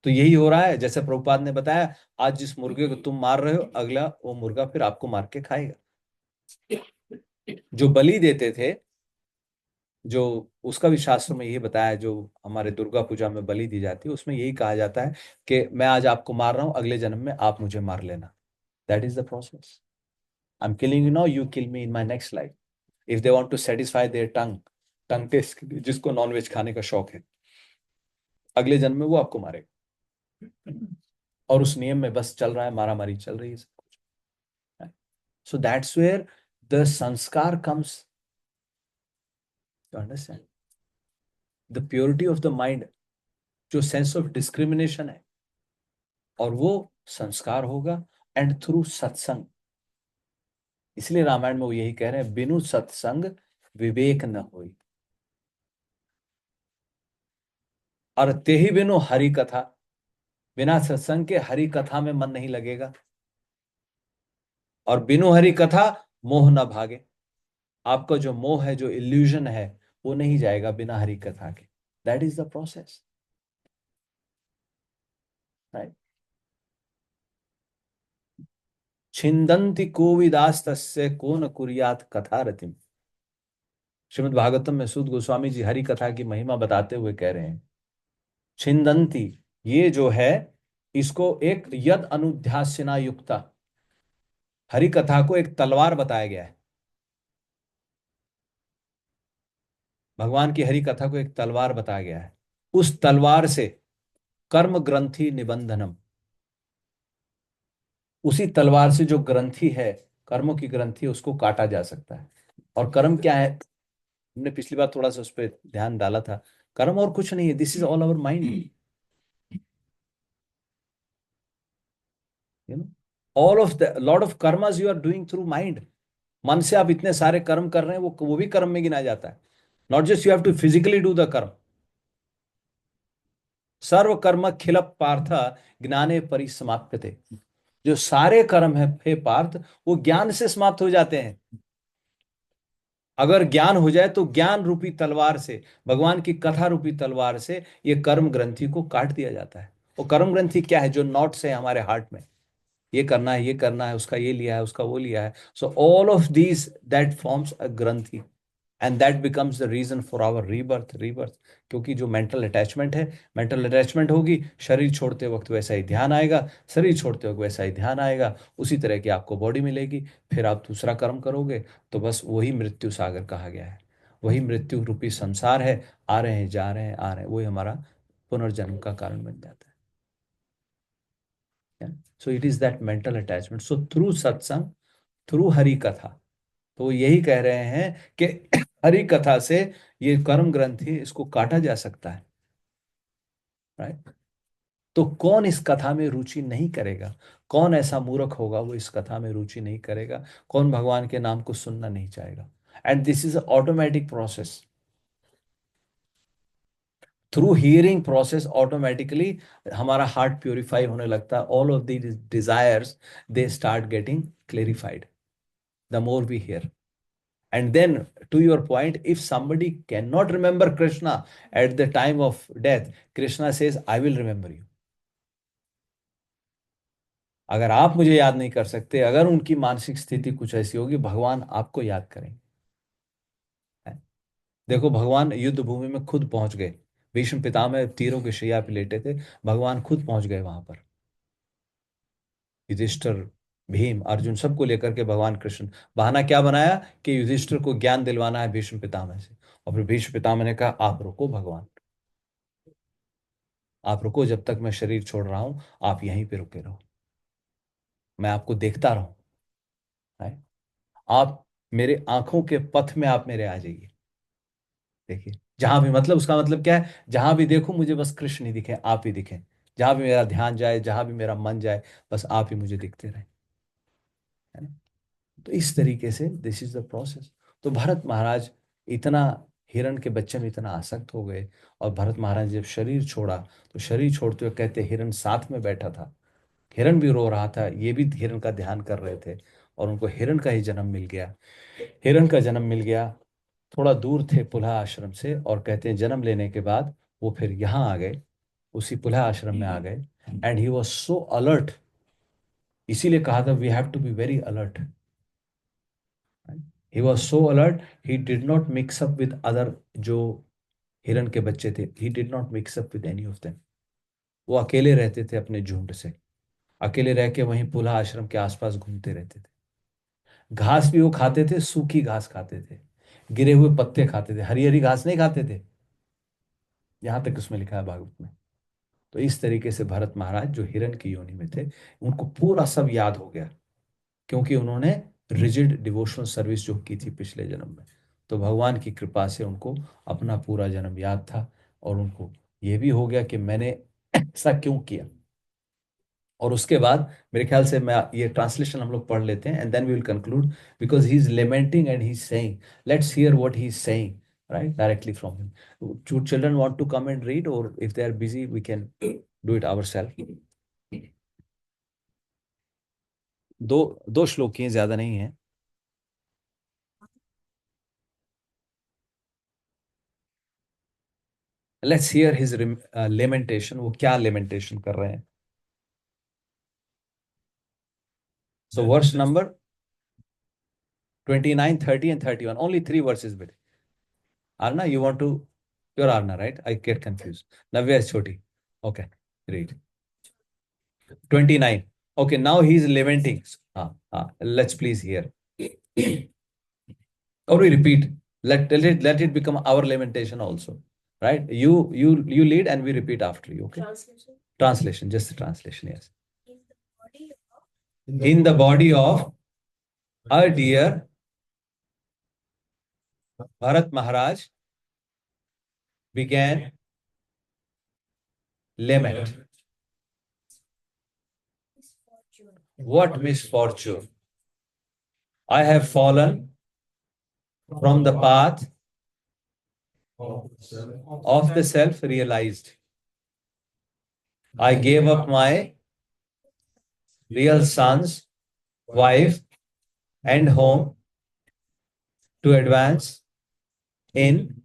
तो यही हो रहा है, जैसे प्रभुपाद ने बताया, आज जिस मुर्गे को तुम मार रहे हो, अगला वो मुर्गा फिर आपको मार के खाएगा। जो बलि देते थे, जो उसका भी शास्त्र में यही बताया, जो हमारे दुर्गा पूजा में बलि दी जाती है, उसमें यही कहा जाता है कि मैं आज आपको मार रहा हूं, अगले जन्म में आप मुझे मार लेना। That is the process. I am killing you now, you kill me in my next life. If they want to satisfy their tongue, tongue taste के लिए, जिसको नॉनवेज खाने का शौक है, अगले जन्म में वो आपको मारेगा। और उस नियम में बस चल रहा है, मारा मारी चल रही है सब कुछ। So that's where the samskara comes, to understand the purity of the mind, जो सेंस ऑफ डिस्क्रिमिनेशन है, और वो संस्कार होगा एंड थ्रू सत्संग। इसलिए रामायण में वो यही कह रहे हैं, बिनु सत्संग विवेक न होई, और ते ही बिनु हरि कथा, बिना सत्संग के हरि कथा में मन नहीं लगेगा, और बिनु हरि कथा मोह न भागे। आपका जो मोह है, जो इल्यूजन है, वो नहीं जाएगा बिना हरि कथा के। That is the process, right. छिंदंति कोविदास्तस्य को न कुर्यात कथा रतिम। श्रीमद् भागवतम में सूत गोस्वामी जी हरि कथा की महिमा बताते हुए कह रहे हैं, छिंदंती, ये जो है, इसको एक यद अनुध्यासना युक्ता, हरि कथा को एक तलवार बताया गया है। भगवान की हरि कथा को एक तलवार बताया गया है। उस तलवार से कर्म ग्रंथि निबंधनम, उसी तलवार से जो ग्रंथि है, कर्मों की ग्रंथि, उसको काटा जा सकता है। और कर्म क्या है? हमने पिछली बार थोड़ा सा उस पर ध्यान डाला था। कर्म और कुछ नहीं है, this is all our mind, you know. All of the lot of karmas you are doing through mind. मन से आप इतने सारे कर्म कर रहे हैं, वो भी कर्म में गिना जाता है। Not just you have to physically do the karma. सर्व कर्म खिल पार्थ ज्ञाने परिसमाप्यते। जो सारे कर्म है हे पार्थ, वो ज्ञान से समाप्त हो जाते हैं। अगर ज्ञान हो जाए तो ज्ञान रूपी तलवार से, भगवान की कथा रूपी तलवार से, ये कर्म ग्रंथि को काट दिया जाता है। वो कर्म ग्रंथि क्या है? जो नॉट्स है हमारे हार्ट में, ये करना है, ये करना है, उसका ये लिया है, उसका वो लिया है। So all of these that forms a granthi, and that becomes the reason for our rebirth. Rebirth क्योंकि जो मेंटल अटैचमेंट है, मेंटल अटैचमेंट होगी, शरीर छोड़ते वक्त वैसा ही ध्यान आएगा, शरीर छोड़ते वक्त वैसा ही ध्यान आएगा, उसी तरह की आपको बॉडी मिलेगी। फिर आप दूसरा कर्म करोगे, तो बस वही मृत्यु सागर कहा गया है, वही मृत्यु रूपी संसार है। आ रहे हैं, जा रहे हैं, आ रहे हैं, वही हमारा पुनर्जन्म का कारण बन जाता है। So it is that mental attachment. So through सत्संग, थ्रू हरि कथा, तो यही कह रहे हैं कि हरि कथा से ये कर्म ग्रंथि, इसको काटा जा सकता है, राइट। तो कौन इस कथा में रुचि नहीं करेगा? कौन ऐसा मूर्ख होगा वो इस कथा में रुचि नहीं करेगा? कौन भगवान के नाम को सुनना नहीं चाहेगा? And this is automatic process. Through hearing process automatically हमारा हार्ट प्यूरिफाई होने लगता है। All of the desires, they start getting clarified the more we hear. And then, to your point, if somebody cannot remember Krishna at the time of death, Krishna says, I will remember you. अगर आप मुझे याद नहीं कर सकते, अगर उनकी मानसिक स्थिति कुछ ऐसी होगी, भगवान आपको याद करेंगे। है? देखो, भगवान युद्ध भूमि में खुद पहुंच गए। भीष्म पितामह तीरों के शैया पे लेटे थे, भगवान खुद पहुंच गए वहां पर। युधिष्ठिर, भीम, अर्जुन सबको लेकर के भगवान कृष्ण, बहाना क्या बनाया कि युधिष्ठिर को ज्ञान दिलवाना है भीष्म पितामह से। और फिर भीष्म पितामह ने कहा, आप रुको भगवान, आप रुको, जब तक मैं शरीर छोड़ रहा हूं आप यहीं पे रुके रहो, मैं आपको देखता रहूं। है? आप मेरे आंखों के पथ में आप मेरे आ जाइए। देखिए, जहां भी, मतलब उसका मतलब क्या है, जहां भी देखूं मुझे बस कृष्ण ही दिखे, आप ही दिखें। जहां भी मेरा ध्यान जाए, जहां भी मेरा मन जाए, बस आप ही मुझे दिखते रहे। है ना? तो इस तरीके से दिस इज द प्रोसेस। तो भरत महाराज इतना हिरण के बच्चे में इतना आसक्त हो गए, और भरत महाराज जब शरीर छोड़ा, तो शरीर छोड़ते हुए कहते हिरण साथ में बैठा था, हिरण भी रो रहा था, ये भी हिरण का ध्यान कर रहे थे, और उनको हिरण का ही जन्म मिल गया। हिरण का जन्म मिल गया, थोड़ा दूर थे पुलह आश्रम से, और कहते हैं जन्म लेने के बाद वो फिर यहाँ आ गए, उसी पुलह आश्रम में आ गए। And he was so alert, इसीलिए कहा था we have to be very alert. He was so alert, he did not mix up with other, जो हिरण के बच्चे थे, he did not mix up with any of them. वो अकेले रहते थे अपने झुंड से, अकेले रह के वहीं पुलह आश्रम के आसपास घूमते रहते थे। घास भी वो खाते थे, सूखी घास खाते थे, गिरे हुए पत्ते खाते थे, हरी हरी घास नहीं खाते थे, यहां तक उसमें लिखा है भागवत में। तो इस तरीके से भरत महाराज जो हिरण की योनि में थे, उनको पूरा सब याद हो गया, क्योंकि उन्होंने रिजिड डिवोशनल सर्विस जो की थी पिछले जन्म में। तो भगवान की कृपा से उनको अपना पूरा जन्म याद था, और उनको ये भी हो गया कि मैंने ऐसा क्यों किया। और उसके बाद मेरे ख्याल से मैं ये ट्रांसलेशन हम लोग पढ़ लेते हैं, and then we will conclude, because he is lamenting and he is saying, let's hear what he is saying, right, directly from him. Do children want to come and read, or if they are busy we can do it ourselves? दो दो श्लोक हैं, ज्यादा नहीं है। Let's hear his lamentation, वो क्या lamentation कर रहे हैं। So verse number 29, 30 and 31, only 3 verses bit. Arna, you want to, you're Arna, right? I get confused. Navya is Choti. Okay, read. 29. Okay, now he is lamenting. Let's please hear. Or we repeat. Let it become our lamentation also. Right? You lead and we repeat after you. Okay? Translation. Translation, just the translation, yes. In the body of In the body of our dear Bharat Maharaj began lament. misfortune, What misfortune! I have fallen from the path of the self-realized. I gave up my real son's wife and home to advance in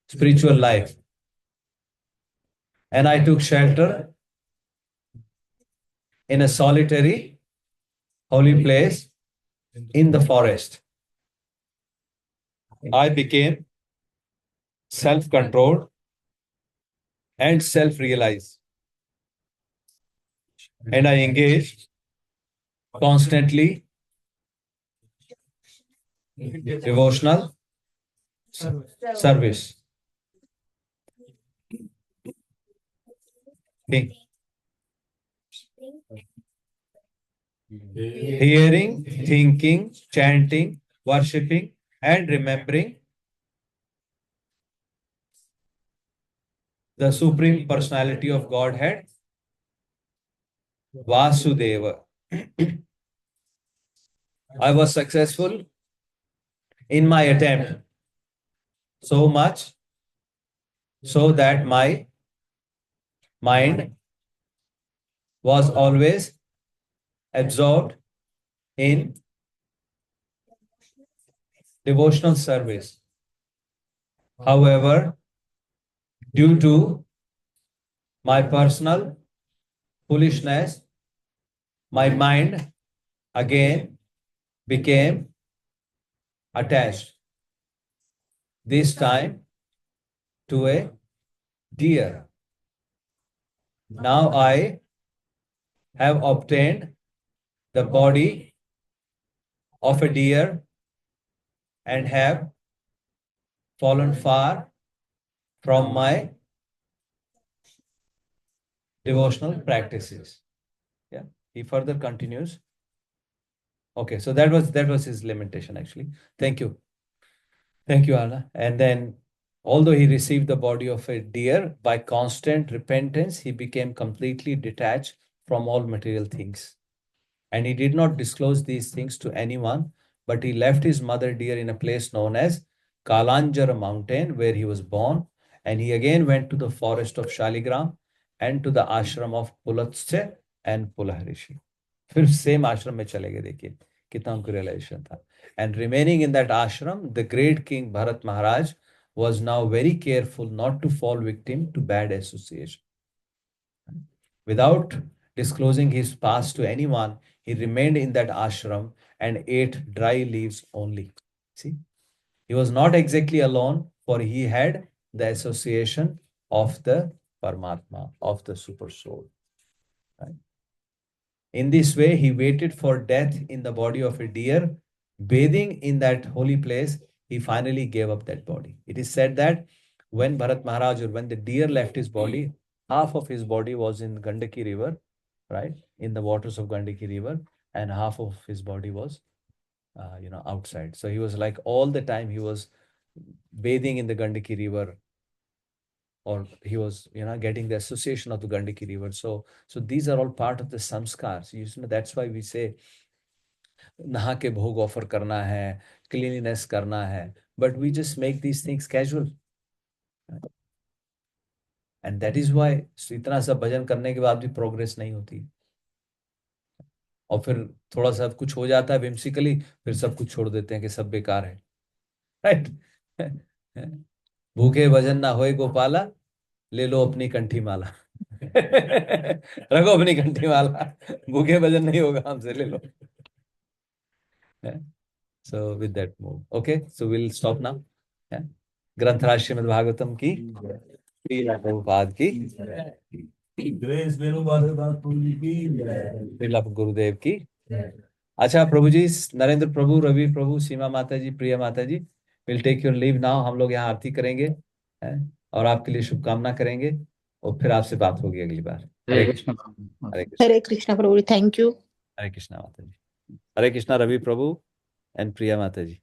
spiritual life. And I took shelter in a solitary holy place in the forest. I became self-controlled and self-realized. And I engaged constantly devotional service. Hearing, thinking, chanting, worshipping, and remembering the Supreme Personality of Godhead, Vasudeva. I was successful in my attempt, so much so that my mind was always absorbed in devotional service. However, due to my personal foolishness, my mind again became attached, this time to a deer. Now I have obtained the body of a deer and have fallen far from my devotional practices. Yeah, he further continues. Okay, so that was his lamentation actually. Thank you, Anna. And then, although he received the body of a deer, by constant repentance he became completely detached from all material things, and he did not disclose these things to anyone, but he left his mother deer in a place known as Kalanjar mountain, where he was born, and he again went to the forest of Shaligram and to the ashram of Pulatsya and Pulahrishi. फिर same आश्रम में चले गए, देखिए कितना उनको realisation था. And remaining in that ashram, the great king Bharat Maharaj was now very careful not to fall victim to bad association. Without disclosing his past to anyone, he remained in that ashram and ate dry leaves only. See, he was not exactly alone, for he had the association of the Paramatma, of the super soul. Right? In this way, he waited for death in the body of a deer. Bathing in that holy place, he finally gave up that body. It is said that when Bharat Maharaj, or when the deer left his body, half of his body was in Gandaki river, right, in the waters of Gandaki river, and half of his body was, outside. So he was like all the time he was bathing in the Gandaki river, or he was, getting the association of the Gandaki river. So these are all part of the samskars. That's why we say, नहा के भोग offer करना है, cleanliness करना है, but we just make these things casual. And that is why इतना सब भजन करने के बाद भी प्रोग्रेस नहीं होती, और फिर थोड़ा सा कुछ हो जाता है whimsically, फिर सब कुछ छोड़ देते हैं कि सब बेकार है, राइट. भूखे भजन ना होए गोपाला, ले लो अपनी कंठी माला. रखो अपनी कंठी माला, भूखे भजन नहीं होगा हमसे, ले लो. So with that move, okay, so we'll stop now. Yeah. ग्रंथराज Shrimad Bhagavatam की, श्रील प्रभुपाद की, श्रील गुरुदेव की. अच्छा प्रभु जी, नरेंद्र प्रभु, रवि प्रभु, सीमा माता जी, प्रिया माता जी, will take your leave now. हम लोग यहाँ आरती करेंगे, और आपके लिए शुभकामना करेंगे, और फिर आपसे बात होगी अगली बार. हरे कृष्ण हरे कृष्ण. हरे कृष्ण प्रभु, थैंक यू. हरे कृष्णा माता जी. हरे कृष्णा रवि प्रभु एंड प्रिया माता जी.